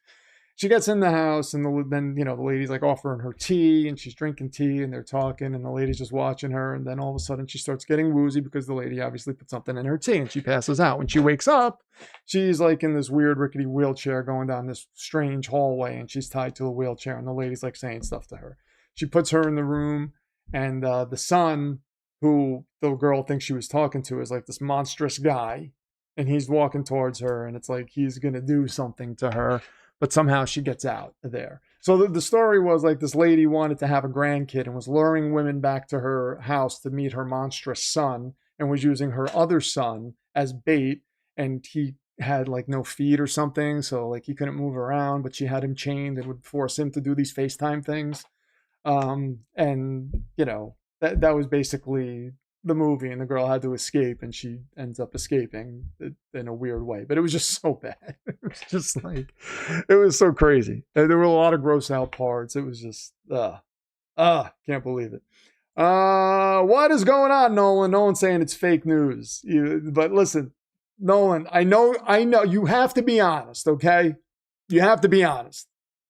She gets in the house, and then, you know, the lady's like offering her tea, and she's drinking tea, and they're talking, and the lady's just watching her. And then all of a sudden she starts getting woozy because the lady obviously put something in her tea, and she passes out. When she wakes up, she's like in this weird rickety wheelchair going down this strange hallway, and she's tied to a wheelchair, and the lady's like saying stuff to her. She puts her in the room, and the son, who the girl thinks she was talking to, is like this monstrous guy, and he's walking towards her, and it's like he's going to do something to her. But somehow she gets out of there. So the story was like this lady wanted to have a grandkid and was luring women back to her house to meet her monstrous son, and was using her other son as bait. And he had like no feet or something. So like he couldn't move around, but she had him chained and would force him to do these FaceTime things. And you know, that was basically the movie, and the girl had to escape, and she ends up escaping in a weird way. But it was just so bad. It was just like, it was so crazy. There were a lot of gross out parts. It was just, can't believe it. What is going on, Nolan? Nolan's saying it's fake news. But listen, Nolan, I know, you have to be honest, okay? You have to be honest.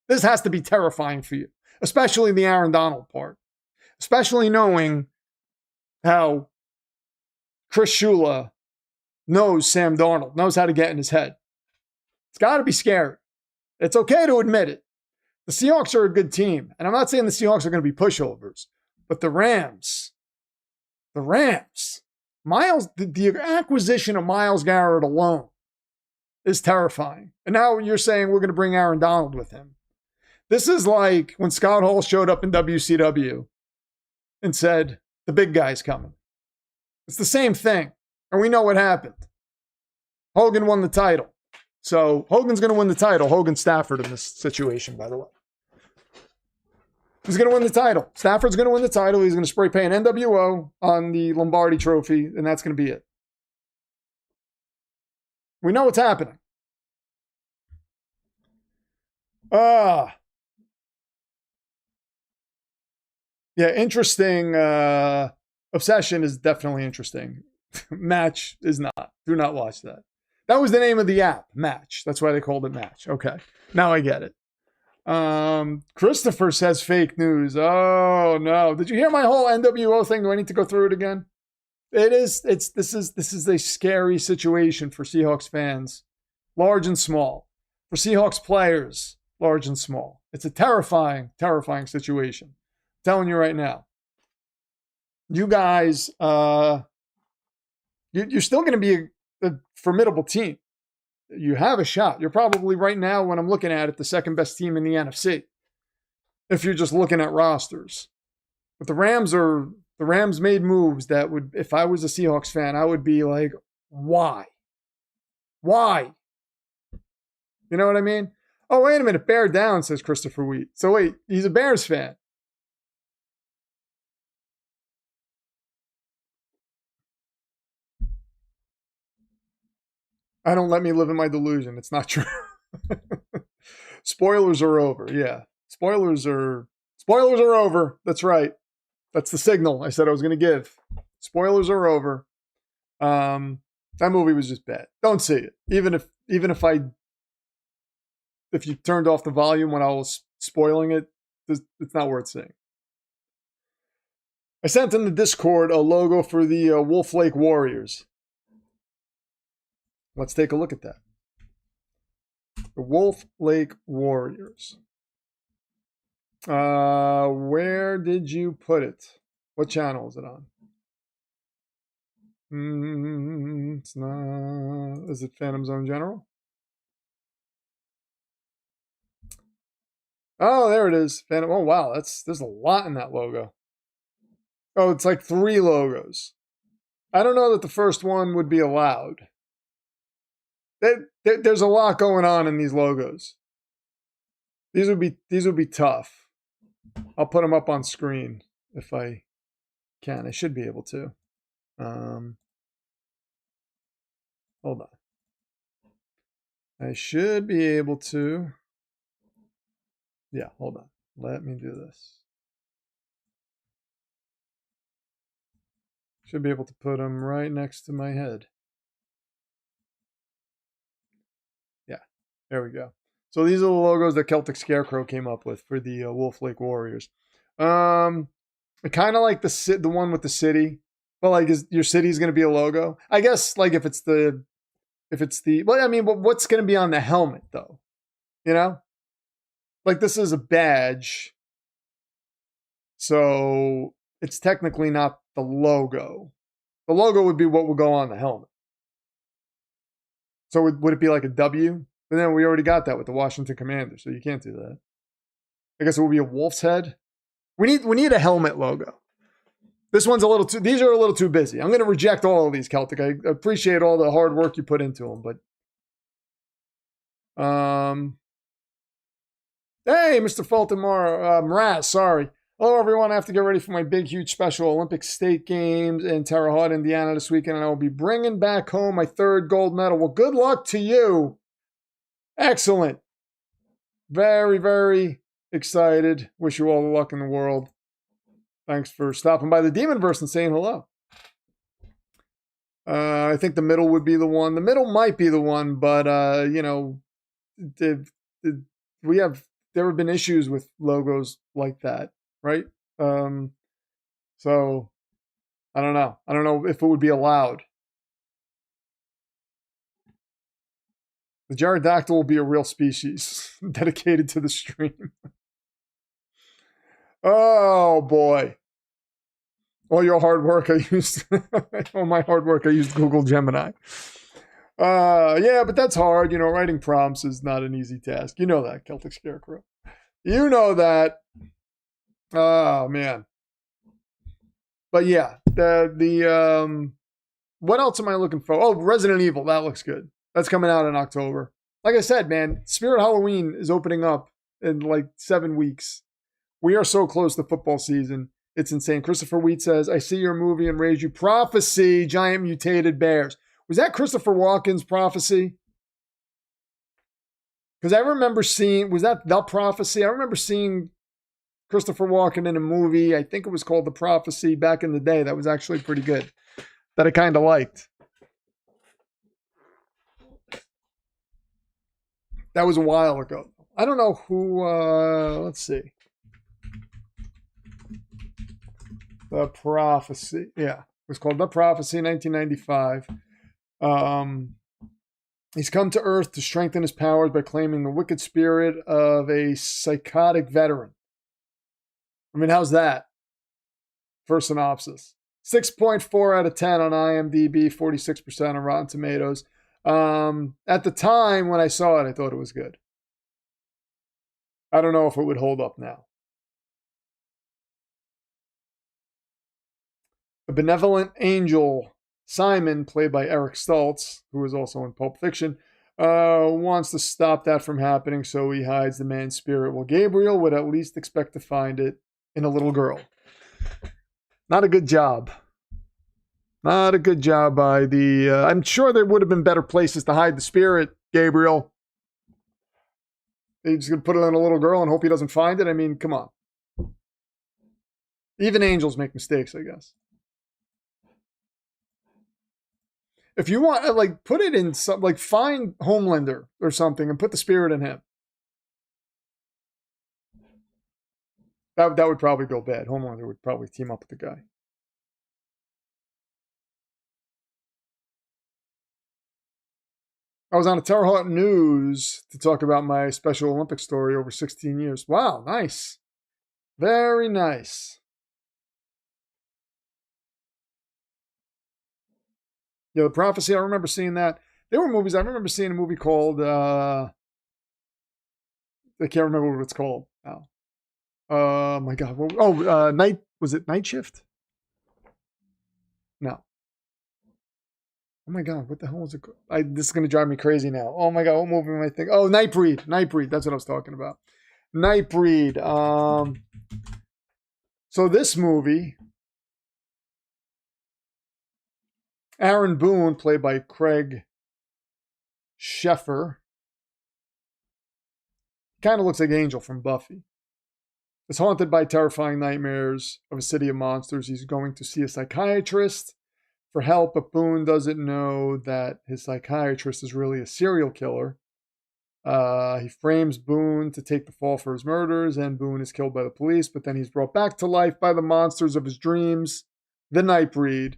This has to be terrifying for you, especially the Aaron Donald part, especially knowing how Chris Shula knows Sam Darnold, knows how to get in his head. It's got to be scary. It's okay to admit it. The Seahawks are a good team, and I'm not saying the Seahawks are going to be pushovers, but the Rams, Myles, the acquisition of Myles Garrett alone is terrifying. And now you're saying we're going to bring Aaron Donald with him. This is like when Scott Hall showed up in WCW and said, "The big guy's coming." It's the same thing. And we know what happened. Hogan won the title. So Hogan's going to win the title. Hogan Stafford in this situation, by the way. He's going to win the title. Stafford's going to win the title. He's going to spray paint NWO on the Lombardi trophy, and that's going to be it. We know what's happening. Yeah, interesting. Obsession is definitely interesting. Match is not. Do not watch that. That was the name of the app, Match. That's why they called it Match. Okay, now I get it. Christopher says fake news. Oh no! Did you hear my whole NWO thing? Do I need to go through it again? This is a scary situation for Seahawks fans, large and small. For Seahawks players, large and small. It's a terrifying, terrifying situation. I'm telling you right now. You guys, you're still going to be a formidable team. You have a shot. You're probably right now, when I'm looking at it, the second best team in the NFC. If you're just looking at rosters. But the Rams made moves that would, if I was a Seahawks fan, I would be like, why? Why? You know what I mean? Oh, wait a minute. Bear down, says Christopher Wheat. So wait, he's a Bears fan. I don't let me live in my delusion. It's not true. Spoilers are over. Yeah. Spoilers are over. That's right. That's the signal I said I was going to give. Spoilers are over. That movie was just bad. Don't see it. Even if you turned off the volume when I was spoiling it, it's not worth seeing. I sent in the Discord a logo for the Wolf Lake Warriors. Let's take a look at that. The Wolf Lake Warriors. Where did you put it? What channel is it on? It's not. Is it Phantom Zone General? Oh, there it is. Phantom. Oh, wow. There's a lot in that logo. Oh, it's like 3 logos. I don't know that the first one would be allowed. There's a lot going on in these logos. These would be tough. I'll put them up on screen if I can. I should be able to. Hold on. I should be able to. Yeah, hold on. Let me do this. Should be able to put them right next to my head. Yeah, there we go. So these are the logos that Celtic Scarecrow came up with for the Wolf Lake Warriors. I kind of like the one with the city. Well, like, is your city's going to be a logo? I guess, like, if it's the, well, I mean, but what's going to be on the helmet, though? You know? Like, this is a badge. So it's technically not the logo. The logo would be what would go on the helmet. So would it be like a W? But then we already got that with the Washington Commanders, so you can't do that. I guess it would be a wolf's head. We need a helmet logo. These are a little too busy. I'm going to reject all of these, Celtic. I appreciate all the hard work you put into them, but hey, Mr. Fulton Mraz, sorry. Hello, everyone. I have to get ready for my big, huge special Olympic State Games in Terre Haute, Indiana this weekend, and I will be bringing back home my 3rd gold medal. Well, good luck to you. Excellent. Very, very excited. Wish you all the luck in the world. Thanks for stopping by the Demonverse and saying hello. I think the middle would be the one. The middle might be the one, but, you know, there have been issues with logos like that. Right? So I don't know. I don't know if it would be allowed. The pterodactyl will be a real species dedicated to the stream. Oh boy. All your hard work I used all my hard work I used Google Gemini. Yeah, but that's hard. You know, writing prompts is not an easy task. You know that, Celtic Scarecrow. You know that. Oh man. But yeah, the what else am I looking for? Oh, Resident Evil, that looks good. That's coming out in October. Like I said, man, Spirit Halloween is opening up in like 7 weeks. We are so close to football season. It's insane. Christopher Wheat says, I see your movie and raise you. Prophecy, giant mutated bears. Was that Christopher Walken's Prophecy? Because I remember seeing, was that The Prophecy? I remember seeing Christopher Walken in a movie. I think it was called The Prophecy back in the day. That was actually pretty good. That I kind of liked. That was a while ago. I don't know who, let's see. The Prophecy. Yeah. It was called The Prophecy, 1995. He's come to Earth to strengthen his powers by claiming the wicked spirit of a psychotic veteran. I mean, how's that? First synopsis. 6.4 out of 10 on IMDb, 46% on Rotten Tomatoes. At the time when I saw it, I thought it was good. I don't know if it would hold up now. A benevolent angel, Simon, played by Eric Stoltz, who is also in Pulp Fiction, Wants to stop that from happening, so he hides the man's spirit. Well, Gabriel would at least expect to find it in a little girl. Not a good job. Not a good job by the... I'm sure there would have been better places to hide the spirit, Gabriel. He's just going to put it in a little girl and hope he doesn't find it? I mean, come on. Even angels make mistakes, I guess. If you want, like, put it in some... Like, find Homelander or something and put the spirit in him. That would probably go bad. Homelander would probably team up with the guy. I was on a Terre Haute News to talk about my Special Olympics story over 16 years. Wow, nice. Very nice. Yeah, The Prophecy, I remember seeing that. There were movies. I remember seeing a movie called... I can't remember what it's called now. Oh, my God. Night... Was it Night Shift? No. Oh my God, what the hell was it? This is going to drive me crazy now. Oh my God, what movie am I thinking? Oh, Nightbreed. Nightbreed, that's what I was talking about. Nightbreed. So this movie, Aaron Boone, played by Craig Sheffer, kind of looks like Angel from Buffy. Is haunted by terrifying nightmares of a city of monsters. He's going to see a psychiatrist for help, but Boone doesn't know that his psychiatrist is really a serial killer. He frames Boone to take the fall for his murders, and Boone is killed by the police, but then he's brought back to life by the monsters of his dreams, the Nightbreed,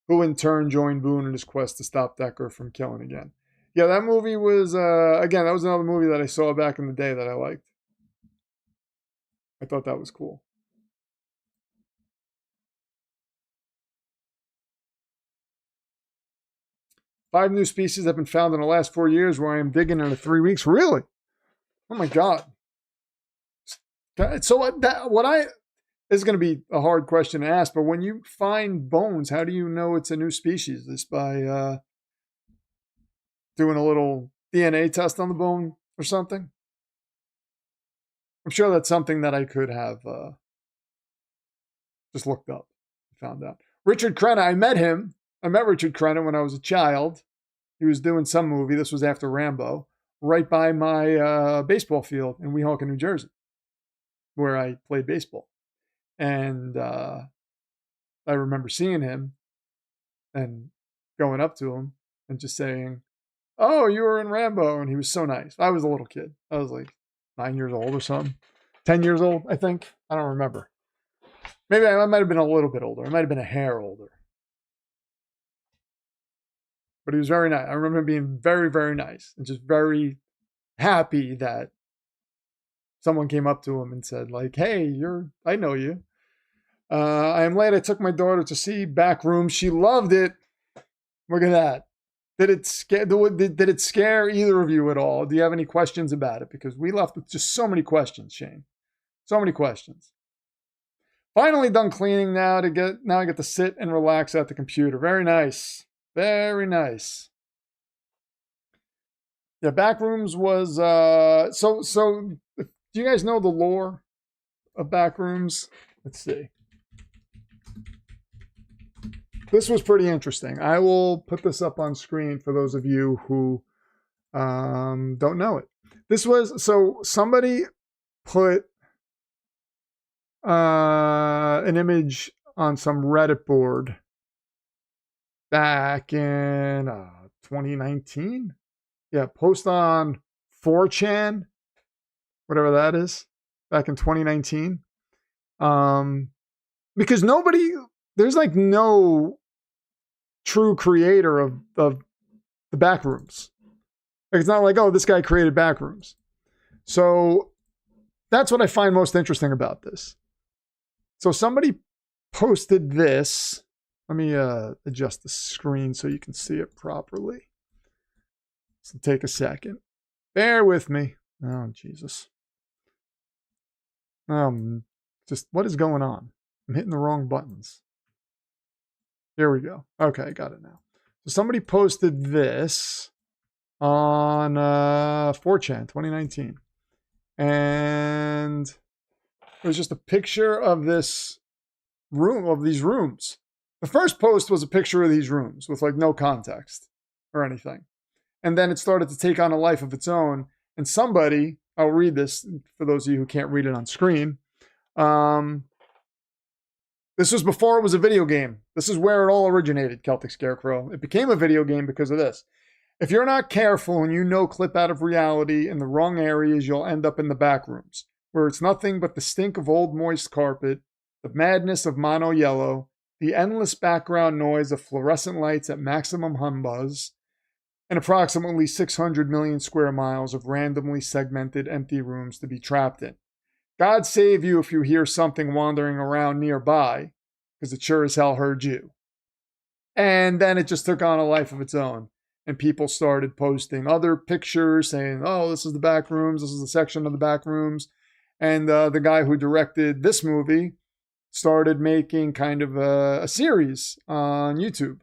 who in turn join Boone in his quest to stop Decker from killing again. Yeah, that movie was, again, that was another movie that I saw back in the day that I liked. I thought that was cool. Five new species have been found in the last 4 years where I am digging into 3 weeks. Really? Oh my God. So this is going to be a hard question to ask, but when you find bones, how do you know it's a new species? Just by doing a little DNA test on the bone or something? I'm sure that's something that I could have just looked up and found out. Richard Crenna, I met him. I met Richard Crenna when I was a child. He was doing some movie. This was after Rambo, right by my baseball field in Weehawken, New Jersey, where I played baseball. And I remember seeing him and going up to him and just saying, "Oh, you were in Rambo." And he was so nice. I was a little kid. I was like 9 years old or something. 10 years old, I think. I don't remember. Maybe I might have been a little bit older. I might have been a hair older. But he was very nice. I remember him being very, very nice and just very happy that someone came up to him and said, like, "Hey, I know you. I am late. I took my daughter to see Backroom. She loved it." Look at that. Did it scare either of you at all? Do you have any questions about it? Because we left with just so many questions, Shane. So many questions. Finally done cleaning now. Now I get to sit and relax at the computer. Very nice. Very nice. Yeah, Backrooms was so do you guys know the lore of Backrooms? Let's see. This was pretty interesting. I will put this up on screen for those of you who don't know it. This was, so somebody put an image on some Reddit board back in 2019. Yeah, post on 4chan, whatever that is, back in 2019. Because there's like no true creator of the Backrooms. Like, it's not like, oh, this guy created Backrooms. So that's what I find most interesting about this. So somebody posted this. Let me adjust the screen so you can see it properly. So take a second. Bear with me. Oh, Jesus. Just what is going on? I'm hitting the wrong buttons. Here we go. Okay, I got it now. So somebody posted this. on 4chan 2019. And it was just a picture of this room, of these rooms. The first post was a picture of these rooms with like no context or anything. And then it started to take on a life of its own. And somebody, I'll read this for those of you who can't read it on screen. This was before it was a video game. This is where it all originated, Celtic Scarecrow. It became a video game because of this. If you're not careful and you no clip out of reality in the wrong areas, you'll end up in the back rooms, where it's nothing but the stink of old moist carpet, the madness of mono yellow, the endless background noise of fluorescent lights at maximum hum buzz, and approximately 600 million square miles of randomly segmented empty rooms to be trapped in. God save you if you hear something wandering around nearby, because it sure as hell heard you. And then it just took on a life of its own. And people started posting other pictures saying, oh, this is the back rooms, this is a section of the back rooms. And the guy who directed this movie started making kind of a series on YouTube.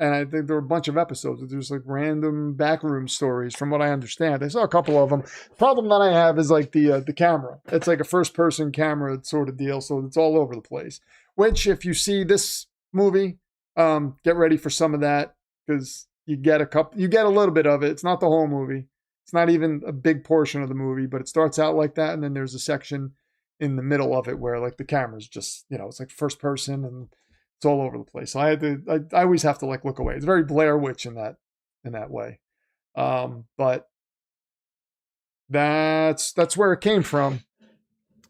And I think there were a bunch of episodes. There's like random backroom stories, from what I understand. I saw a couple of them. The problem that I have is like the camera. It's like a first-person camera sort of deal, so it's all over the place. Which, if you see this movie, get ready for some of that, because you get a little bit of it. It's not the whole movie. It's not even a big portion of the movie, but it starts out like that, and then there's a section in the middle of it where like the camera's just, it's like first person and it's all over the place. So I always have to like look away. It's very Blair Witch in that way. But that's where it came from.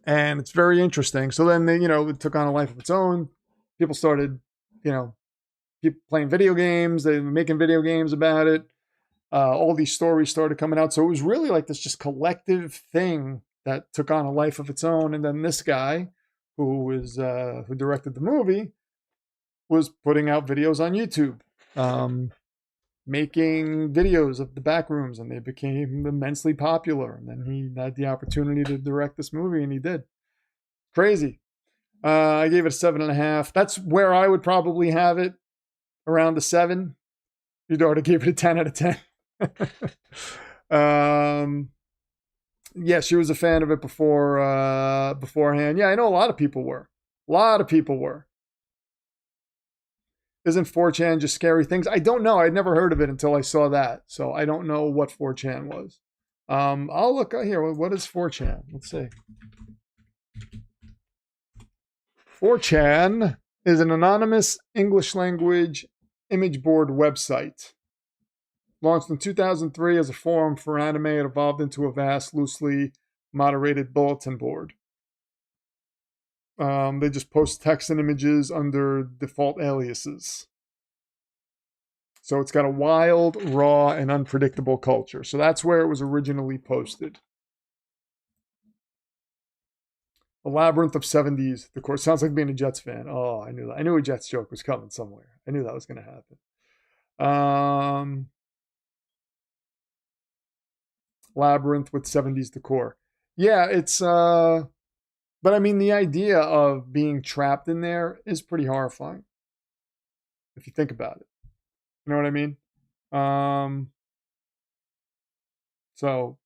And it's very interesting. So then it took on a life of its own. People started, people playing video games, they were making video games about it. All these stories started coming out. So it was really like this just collective thing that took on a life of its own. And then this guy who directed the movie was putting out videos on YouTube, making videos of the back rooms, and they became immensely popular. And then he had the opportunity to direct this movie, and he did. Crazy. I gave it a 7.5. That's where I would probably have it, around a 7. Your daughter gave it a 10 out of 10. Yeah, she was a fan of it beforehand. Yeah, I know a lot of people were. Isn't 4chan just scary things? I don't know. I'd never heard of it until I saw that. So I don't know what 4chan was. I'll look here. What is 4chan? Let's see. 4chan is an anonymous English language image board website. Launched in 2003 as a forum for anime, it evolved into a vast, loosely moderated bulletin board. They just post text and images under default aliases. So it's got a wild, raw, and unpredictable culture. So that's where it was originally posted. A labyrinth of 70s. The course sounds like being a Jets fan. Oh, I knew that. I knew a Jets joke was coming somewhere. I knew that was going to happen. Labyrinth with 70s decor. Yeah, it's but I mean, the idea of being trapped in there is pretty horrifying, if you think about it. You know what I mean? So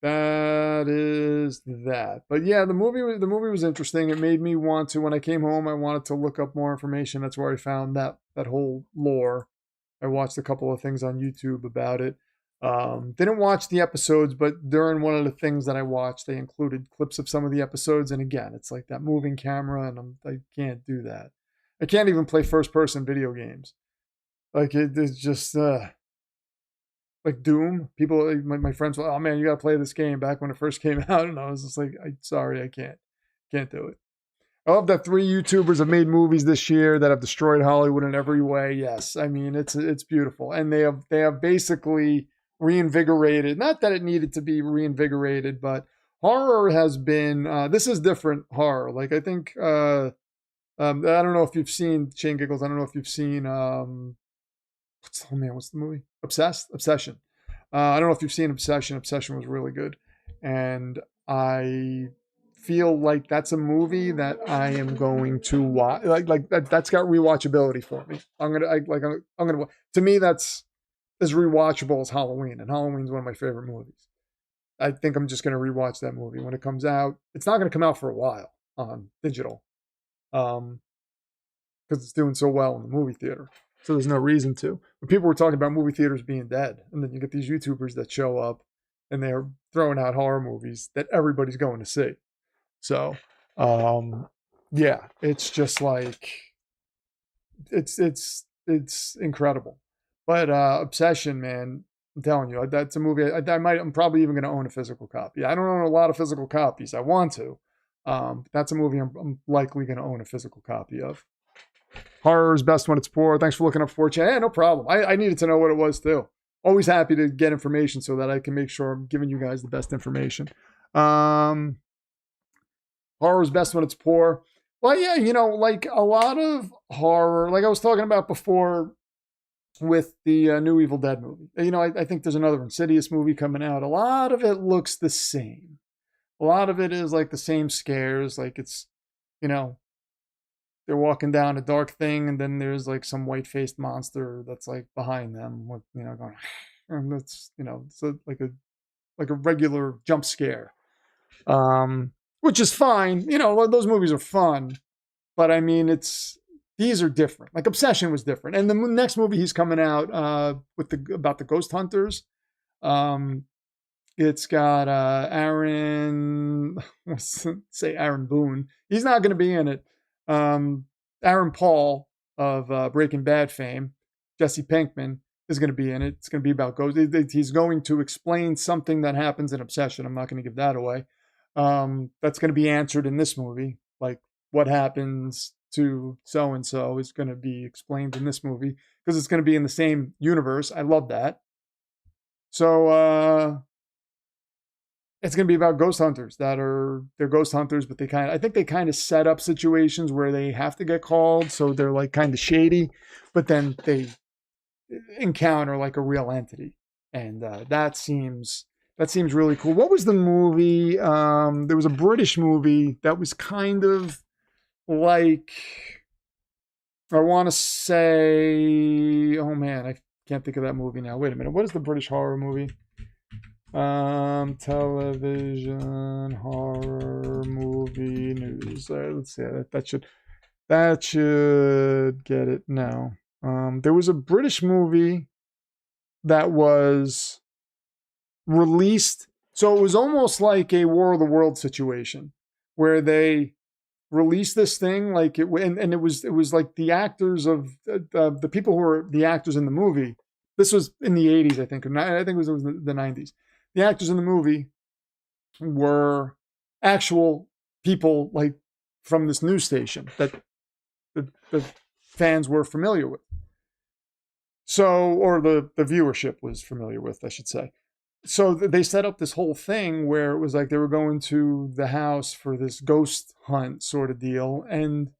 that is that. But yeah, the movie was interesting. It made me want to, when I came home, I wanted to look up more information. That's where I found that whole lore. I watched a couple of things on YouTube about it. Didn't watch the episodes, but during one of the things that I watched, they included clips of some of the episodes. And again, it's like that moving camera, and I can't do that. I can't even play first-person video games. Like it's just like Doom. People, my friends were, oh man, you gotta play this game back when it first came out, and I was just like, sorry, I can't do it. I love that 3 YouTubers have made movies this year that have destroyed Hollywood in every way. Yes, I mean it's beautiful, and they have basically reinvigorated. Not that it needed to be reinvigorated, but horror has been. This is different horror. Like I think I don't know if you've seen Shane Giggles. I don't know if you've seen what's the movie? Obsession. I don't know if you've seen Obsession. Obsession was really good, and I feel like that's a movie that I am going to watch. Like that's got rewatchability for me. I'm gonna. To me, that's as rewatchable as Halloween, and Halloween's one of my favorite movies. I think I'm just gonna rewatch that movie when it comes out. It's not gonna come out for a while on digital, because it's doing so well in the movie theater. So there's no reason to. But people were talking about movie theaters being dead, and then you get these YouTubers that show up and they're throwing out horror movies that everybody's going to see. So, yeah, it's just like it's incredible. But Obsession, man, I'm telling you, that's a movie. I'm probably even going to own a physical copy. I don't own a lot of physical copies. I want to. That's a movie I'm likely going to own a physical copy of. Horror is best when it's poor. Thanks for looking up 4chan. Yeah, no problem. I needed to know what it was too. Always happy to get information so that I can make sure I'm giving you guys the best information. Horror is best when it's poor. Well, yeah, like a lot of horror, like I was talking about before with the new Evil Dead movie. I think there's another Insidious movie coming out. A lot of it looks the same. A lot of it is like the same scares. Like it's, they're walking down a dark thing, and then there's like some white-faced monster that's like behind them, with going, and that's so like a regular jump scare, which is fine. Those movies are fun, but I mean, these are different. Like Obsession was different, and the next movie he's coming out about the ghost hunters. It's got Aaron, let's say Aaron Boone. He's not going to be in it. Aaron Paul of Breaking Bad fame, Jesse Pinkman, is going to be in it. It's going to be about ghosts. He's going to explain something that happens in Obsession. I'm not going to give that away. That's going to be answered in this movie. Like what happens to so-and-so is going to be explained in this movie because it's going to be in the same universe. I love that. So, it's going to be about ghost hunters they're ghost hunters, but I think they kind of set up situations where they have to get called. So they're like kind of shady, but then they encounter like a real entity. And that seems really cool. What was the movie? There was a British movie that was kind of like, I want to say, oh man, I can't think of that movie now. Wait a minute. What is the British horror movie? Television horror movie news. Let's see. That should get it now. There was a British movie that was released. So it was almost like a War of the World situation where they released this thing like it, and it was like the actors of the people who were the actors in the movie. This was in the 80s, I think. I think it was the 90s. The actors in the movie were actual people like from this news station that the fans were familiar with. So, or the viewership was familiar with, I should say. So they set up this whole thing where it was like they were going to the house for this ghost hunt sort of deal. And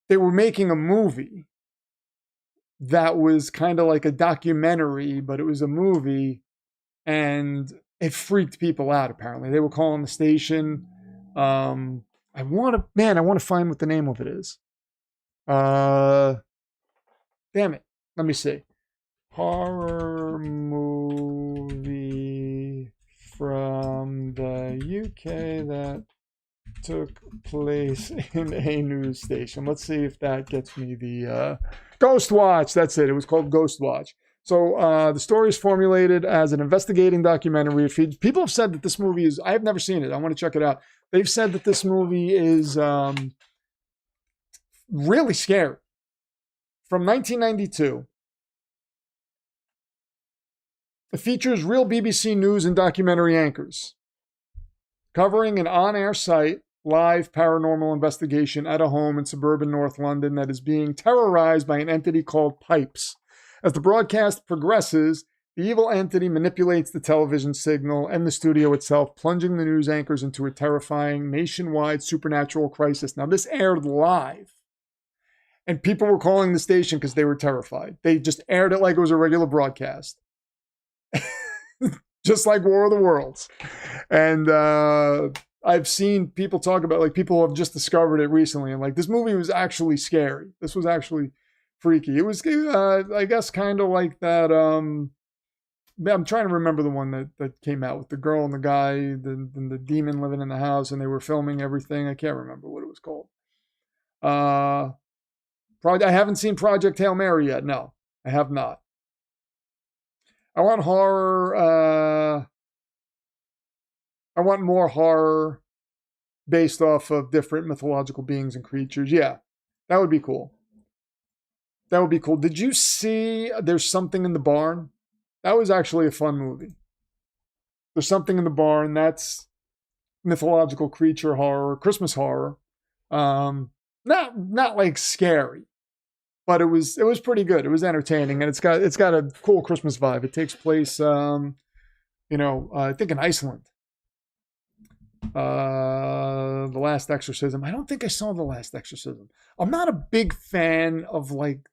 they were making a movie that was kind of like a documentary, but it was a movie. And it freaked people out, apparently. They were calling the station. I want to find what the name of it is. Damn it. Let me see. Horror movie from the UK that took place in a news station. Let's see if that gets me the Ghost Watch. That's it. It was called Ghost Watch. So the story is formulated as an investigating documentary. People have said that this movie is, I have never seen it. I want to check it out. They've said that this movie is really scary. From 1992. It features real BBC News and documentary anchors covering an on-air site live paranormal investigation at a home in suburban North London that is being terrorized by an entity called Pipes. As the broadcast progresses, the evil entity manipulates the television signal and the studio itself, plunging the news anchors into a terrifying nationwide supernatural crisis. Now, this aired live, and people were calling the station because they were terrified. They just aired it like it was a regular broadcast. Just like War of the Worlds. And I've seen people talk about, like, people have just discovered it recently, and like, this movie was actually scary. This was actually freaky. It was, I guess, kind of like that. I'm trying to remember the one that came out with the girl and the guy, the demon living in the house, and they were filming everything. I can't remember what it was called. I haven't seen Project Hail Mary yet. No, I have not. I want horror. I want more horror based off of different mythological beings and creatures. Yeah, that would be cool. That would be cool. Did you see There's Something in the Barn? That was actually a fun movie. There's Something in the Barn. That's mythological creature horror, Christmas horror. Not like scary, but it was pretty good. It was entertaining, and it's got a cool Christmas vibe. It takes place, I think in Iceland. The Last Exorcism. I don't think I saw The Last Exorcism. I'm not a big fan of like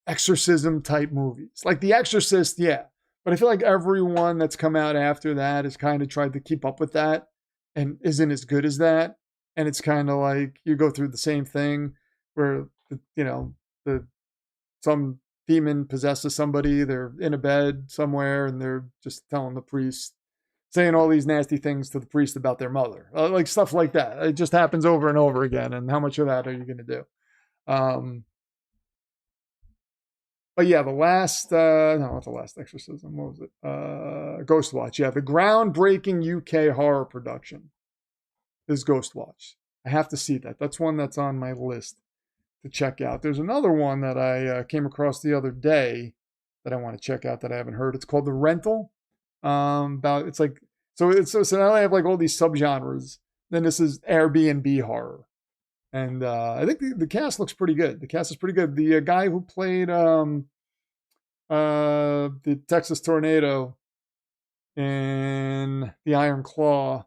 exorcism type movies. Like The Exorcist, yeah. But I feel like everyone that's come out after that has kind of tried to keep up with that and isn't as good as that. And it's kind of like you go through the same thing where, some demon possesses somebody, they're in a bed somewhere, and they're just telling the priest, saying all these nasty things to the priest about their mother. Like stuff like that. It just happens over and over again. And how much of that are you going to do? But yeah, not The Last Exorcism. What was it? Ghost Watch. Yeah, the groundbreaking UK horror production is Ghost Watch. I have to see that. That's one that's on my list to check out. There's another one that I came across the other day that I want to check out that I haven't heard. It's called The Rental. So now they have like all these subgenres. Then this is Airbnb horror. And I think the cast looks pretty good. The cast is pretty good. The guy who played the Texas Tornado in The Iron Claw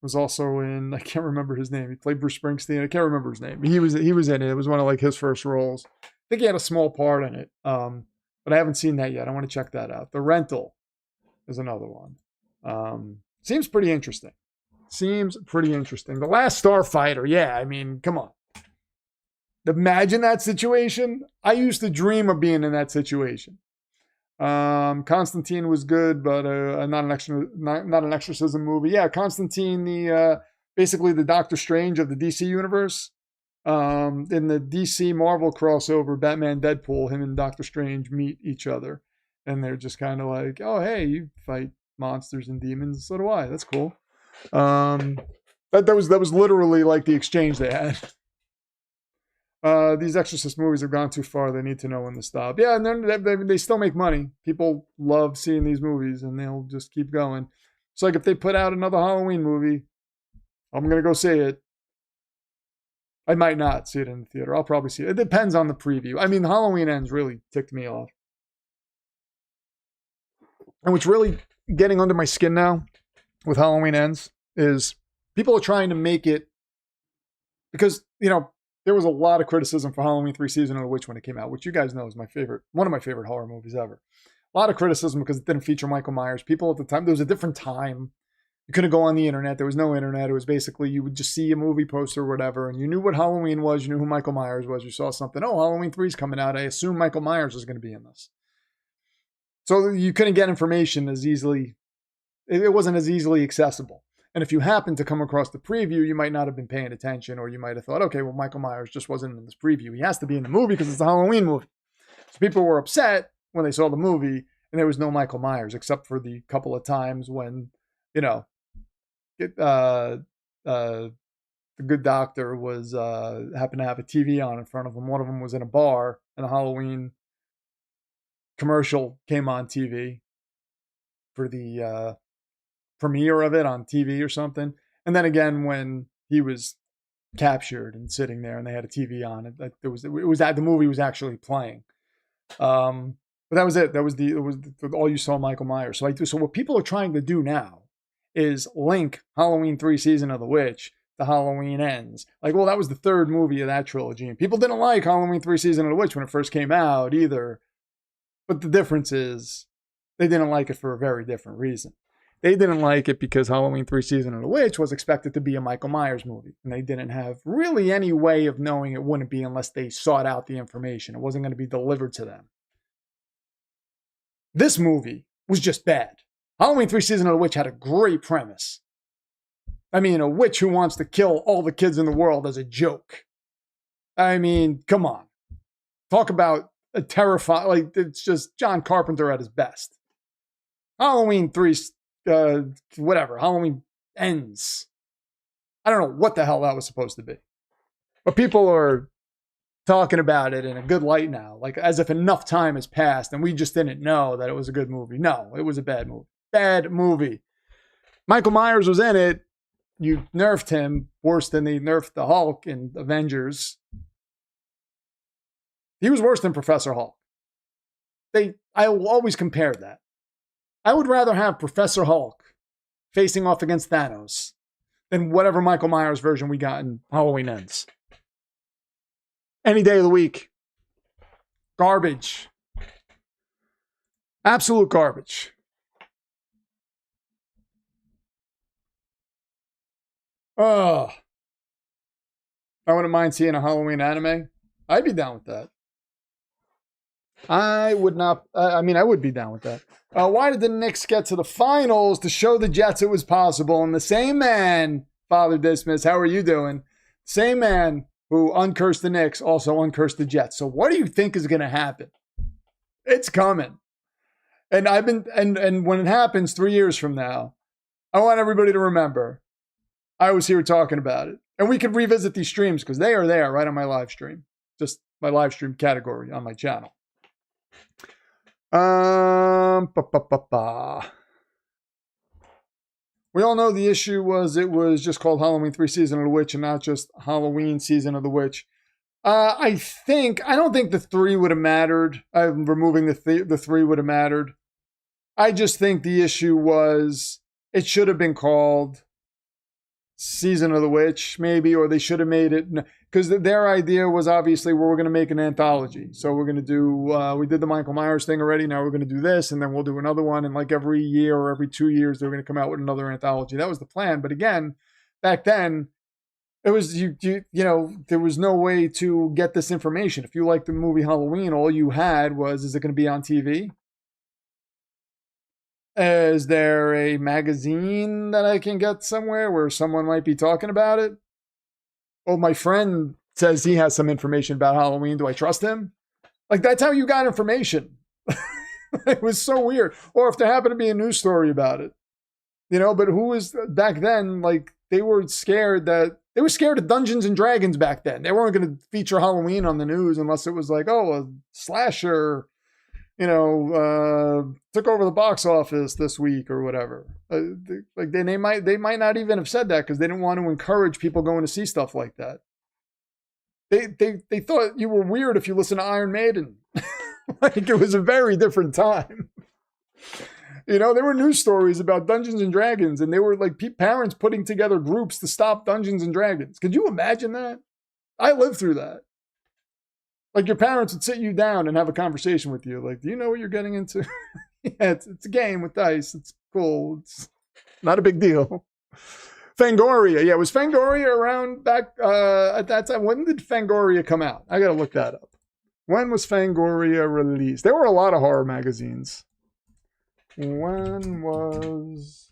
was also in, I can't remember his name. He played Bruce Springsteen. I can't remember his name. He was in it. It was one of like his first roles. I think he had a small part in it. But I haven't seen that yet. I want to check that out. The Rental is another one. Seems pretty interesting. The Last Starfighter. Yeah, I mean, come on. Imagine that situation. I used to dream of being in that situation. Constantine was good, but not an exorcism movie. Yeah, Constantine, basically the Doctor Strange of the DC universe. In the DC Marvel crossover, Batman Deadpool, him and Doctor Strange meet each other, and they're just kind of like, oh hey, you fight monsters and demons, so do I. That's cool. That was literally like the exchange they had. These Exorcist movies have gone too far. They need to know when to stop. Yeah, and then they still make money. People love seeing these movies, and they'll just keep going. It's like if they put out another Halloween movie, I'm going to go see it. I might not see it in the theater. I'll probably see it. It depends on the preview. I mean, Halloween Ends really ticked me off. And what's really getting under my skin now with Halloween Ends is people are trying to make it, because, there was a lot of criticism for Halloween 3 Season of the Witch when it came out, which you guys know is one of my favorite horror movies ever. A lot of criticism because it didn't feature Michael Myers. People at the time, there was a different time. You couldn't go on the internet. There was no internet. It was basically, you would just see a movie poster or whatever, and you knew what Halloween was. You knew who Michael Myers was. You saw something. Oh, Halloween 3 is coming out. I assume Michael Myers is going to be in this. So you couldn't get information as easily. It wasn't as easily accessible. And if you happened to come across the preview, you might not have been paying attention, or you might have thought, okay, well, Michael Myers just wasn't in this preview. He has to be in the movie because it's a Halloween movie. So people were upset when they saw the movie and there was no Michael Myers, except for the couple of times when, the good doctor was happened to have a TV on in front of him. One of them was in a bar, and a Halloween commercial came on TV for the premiere of it on TV or something. And then again, when he was captured and sitting there and they had a TV on it, the movie was actually playing. But that was it. It was all you saw Michael Myers. So what people are trying to do now is link Halloween 3 Season of the Witch to Halloween Ends. Like, well, that was the third movie of that trilogy, and people didn't like Halloween 3 Season of the Witch when it first came out either. But the difference is they didn't like it for a very different reason. They didn't like it because Halloween 3 Season of the Witch was expected to be a Michael Myers movie. And they didn't have really any way of knowing it wouldn't be unless they sought out the information. It wasn't going to be delivered to them. This movie was just bad. Halloween 3 Season of the Witch had a great premise. I mean, a witch who wants to kill all the kids in the world as a joke. I mean, come on. Talk about a terrifying, like, it's just John Carpenter at his best. Halloween 3, Halloween Ends. I don't know what the hell that was supposed to be. But people are talking about it in a good light now, like as if enough time has passed and we just didn't know that it was a good movie. No, it was a bad movie. Bad movie. Michael Myers was in it. You nerfed him worse than they nerfed the Hulk in Avengers. He was worse than Professor Hulk. I will always compare that. I would rather have Professor Hulk facing off against Thanos than whatever Michael Myers version we got in Halloween Ends. Any day of the week. Garbage. Absolute garbage. Oh. I wouldn't mind seeing a Halloween anime. I'd be down with that. I would not. I would be down with that. Why did the Knicks get to the finals to show the Jets it was possible? And the same man, Father Dismas, how are you doing? Same man who uncursed the Knicks also uncursed the Jets. So what do you think is going to happen? It's coming. And when it happens 3 years from now, I want everybody to remember I was here talking about it. And we could revisit these streams because they are there right on my live stream. Just my live stream category on my channel. We all know the issue was it was just called Halloween 3 Season of the Witch and not just Halloween Season of the Witch. I don't think the 3 would have mattered. Removing the 3 would have mattered. I just think the issue was it should have been called Season of the Witch, maybe, or they should have made it, because their idea was obviously we're going to make an anthology. So we're going to do, we did the Michael Myers thing already. Now we're going to do this, and then we'll do another one. And like every year or every 2 years, they're going to come out with another anthology. That was the plan. But again, back then, it was, there was no way to get this information. If you liked the movie Halloween, all you had was, is it going to be on TV? Is there a magazine that I can get somewhere where someone might be talking about it? Oh, my friend says he has some information about Halloween. Do I trust him? Like, that's how you got information. It was so weird. Or if there happened to be a news story about it. But who was back then, like, they were scared of Dungeons and Dragons back then. They weren't going to feature Halloween on the news unless it was like, oh, a slasher took over the box office this week or whatever. They might not even have said that because they didn't want to encourage people going to see stuff like that. They thought you were weird if you listen to Iron Maiden. Like, it was a very different time. There were news stories about Dungeons and Dragons, and they were like parents putting together groups to stop Dungeons and Dragons. Could you imagine that? I lived through that. Like, your parents would sit you down and have a conversation with you. Like, do you know what you're getting into? Yeah, it's a game with dice. It's cool. It's not a big deal. Fangoria. Yeah, was Fangoria around back at that time? When did Fangoria come out? I got to look that up. When was Fangoria released? There were a lot of horror magazines. When was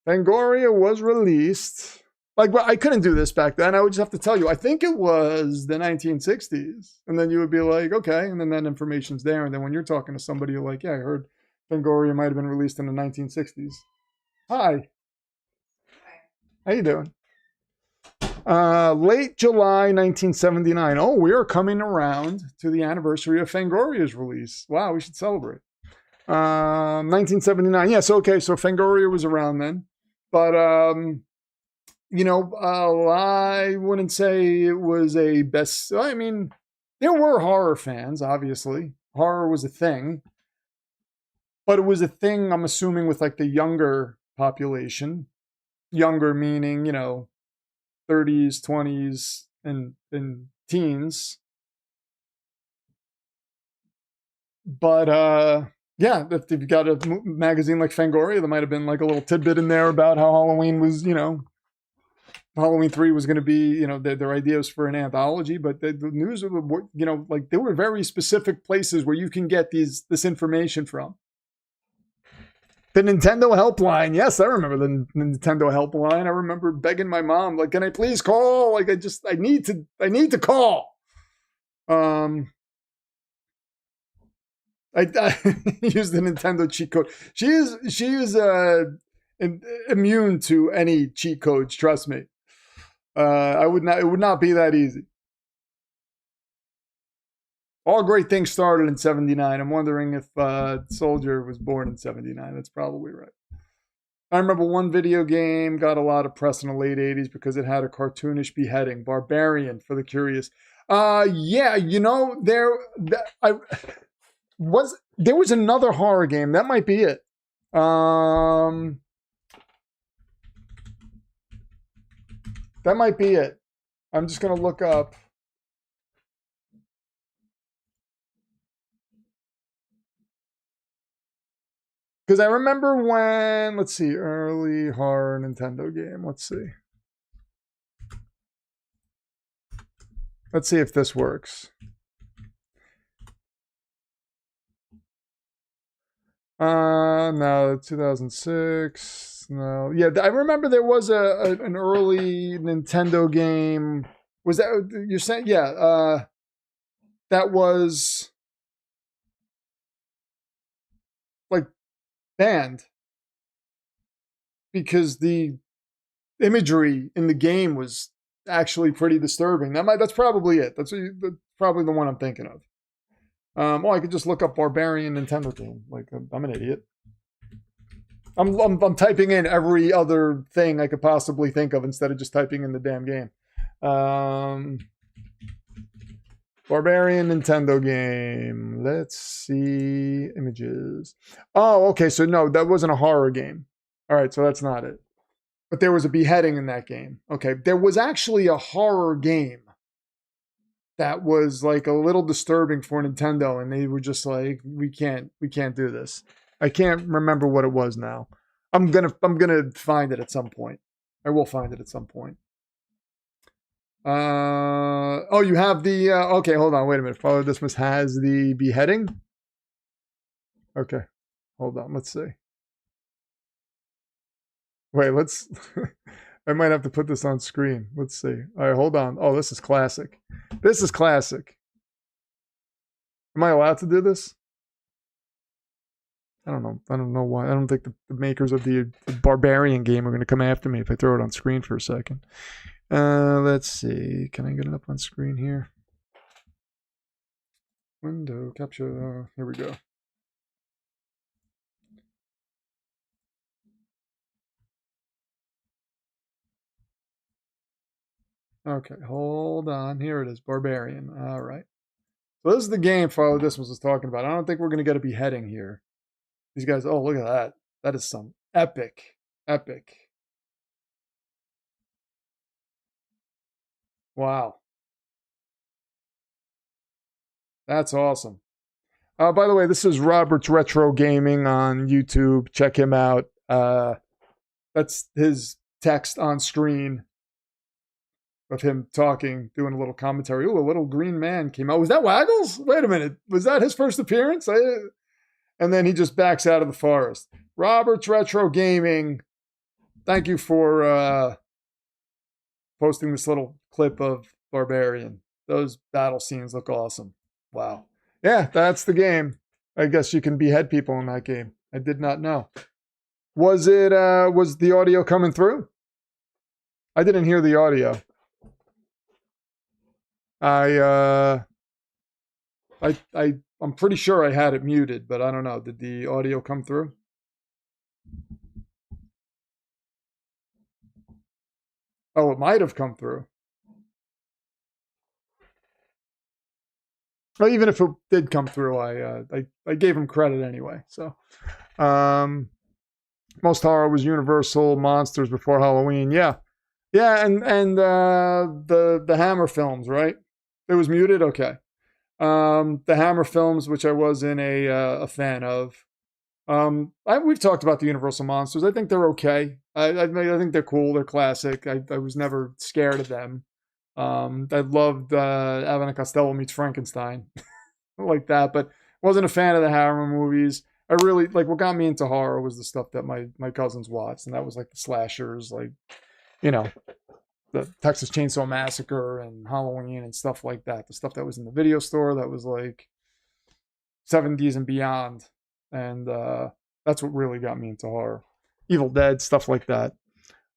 Fangoria was released? Like, well, I couldn't do this back then. I would just have to tell you, I think it was the 1960s. And then you would be like, okay. And then that information's there. And then when you're talking to somebody, you're like, yeah, I heard Fangoria might have been released in the 1960s. Hi. How you doing? Late July 1979. Oh, we are coming around to the anniversary of Fangoria's release. Wow, we should celebrate. 1979. Yes, okay. So Fangoria was around then. But, I wouldn't say it was a best. I mean, there were horror fans, obviously. Horror was a thing. But it was a thing, I'm assuming, with like the younger population. Younger meaning, 30s, 20s, and teens. But Yeah, if you got a magazine like Fangoria, there might have been like a little tidbit in there about how Halloween was, Halloween 3 was going to be, their ideas for an anthology, but the news, like there were very specific places where you can get this information from. The Nintendo helpline. Yes, I remember the Nintendo helpline. I remember begging my mom, like, can I please call? Like, I need to call. I use the Nintendo cheat code. She is immune to any cheat codes. Trust me. It would not be that easy. All great things started in 79. I'm wondering if Soldier was born in 79. That's probably right. I remember one video game got a lot of press in the late 80s because it had a cartoonish beheading. Barbarian, for the curious. Yeah, there was another horror game. That might be it. That might be it. I'm just going to look up. Because I remember when, let's see, early horror Nintendo game. Let's see. Let's see if this works. No, 2006. No. Yeah, I remember there was an early Nintendo game. Was that, you're saying? Yeah. That was like banned because the imagery in the game was actually pretty disturbing. That's probably it. That's probably the one I'm thinking of. I could just look up Barbarian Nintendo game. Like, I'm an idiot. I'm typing in every other thing I could possibly think of instead of just typing in the damn game. Barbarian Nintendo game. Let's see images. Oh, okay. So no, that wasn't a horror game. All right, so that's not it. But there was a beheading in that game. Okay, there was actually a horror game that was like a little disturbing for Nintendo, and they were just like, we can't do this. I can't remember what it was now. I'm gonna find it at some point. I will find it at some point. You have the okay, hold on, wait a minute. Follow This Must has the beheading. Okay. Hold on, let's see. Wait, let's I might have to put this on screen. Let's see. All right, hold on. Oh, this is classic. This is classic. Am I allowed to do this? I don't know. I don't know why. I don't think the makers of the Barbarian game are going to come after me if I throw it on screen for a second. Let's see. Can I get it up on screen here? Window capture. Here we go. Okay, hold on. Here it is, Barbarian. All right. So this is the game Follow This was talking about. I don't think we're going to get a beheading here. These guys, oh, look at that. That is some epic. Wow. That's awesome. By the way, this is Robert's Retro Gaming on YouTube. Check him out. That's his text on screen of him talking, doing a little commentary. Oh, a little green man came out. Was that Waggles? Wait a minute. Was that his first appearance? And then he just backs out of the forest. Robert's Retro Gaming. Thank you for posting this little clip of Barbarian. Those battle scenes look awesome. Wow. Yeah, that's the game. I guess you can behead people in that game. I did not know. Was the audio coming through? I didn't hear the audio. I'm pretty sure I had it muted, but I don't know. Did the audio come through? Oh, it might have come through. Well, even if it did come through, I gave him credit anyway. So, most horror was Universal Monsters before Halloween. Yeah, and the Hammer films, right? It was muted. Okay. The Hammer films, which I wasn't a fan of. We've talked about the Universal monsters. I think they're okay. I think they're cool. They're classic. I was never scared of them. I loved Abbott and Costello meets Frankenstein, like that. But wasn't a fan of the Hammer movies. I really like what got me into horror was the stuff that my cousins watched, and that was like the slashers, like the Texas Chainsaw Massacre and Halloween and stuff like that. The stuff that was in the video store that was like 70s and beyond. And that's what really got me into horror. Evil Dead, stuff like that.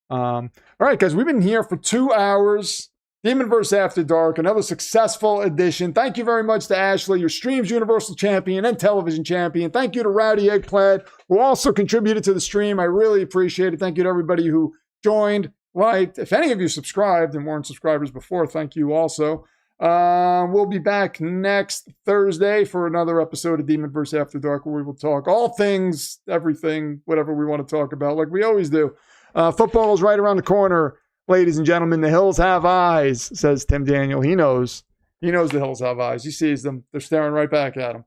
All right, guys, we've been here for 2 hours. Demonverse After Dark, another successful edition. Thank you very much to Ashley, your stream's Universal Champion and Television Champion. Thank you to Rowdy Eggplant, who also contributed to the stream. I really appreciate it. Thank you to everybody who joined, liked. If any of you subscribed and weren't subscribers before, thank you also. We'll be back next Thursday for another episode of Demonverse After Dark, where we will talk all things, everything, whatever we want to talk about, like we always do. Football is right around the corner, ladies and gentlemen. The hills have eyes, says Tim Daniel. He knows the hills have eyes. He sees them. They're staring right back at him.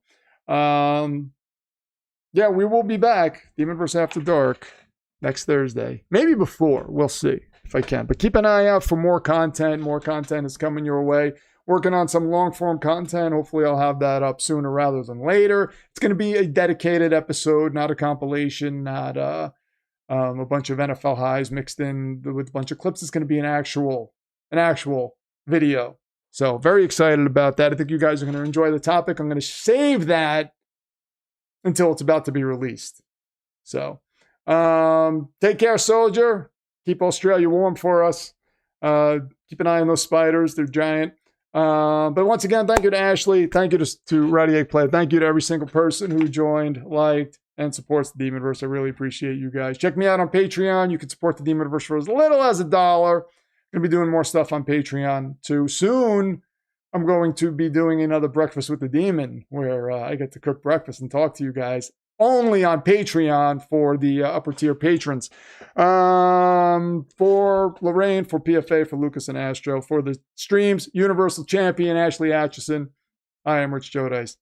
Yeah, we will be back, Demonverse After Dark, next Thursday. Maybe before. We'll see if I can. But keep an eye out for more content. More content is coming your way. Working on some long-form content. Hopefully I'll have that up sooner rather than later. It's going to be a dedicated episode, not a compilation, not a bunch of NFL highs mixed in with a bunch of clips. It's going to be an actual video. So very excited about that. I think you guys are going to enjoy the topic. I'm going to save that until it's about to be released. So take care, soldier. Keep Australia warm for us. Keep an eye on those spiders. They're giant. But once again, thank you to Ashley. Thank you to Rowdy Eggplant. Thank you to every single person who joined, liked, and supports the Demonverse. I really appreciate you guys. Check me out on Patreon. You can support the Demonverse for as little as $1. I'm going to be doing more stuff on Patreon too. Soon, I'm going to be doing another Breakfast with the Demon, where I get to cook breakfast and talk to you guys. Only on Patreon for the upper tier patrons. For Lorraine, for PFA, for Lucas and Astro, for the streams, Universal Champion Ashley Atchison. I am Rich Jodice.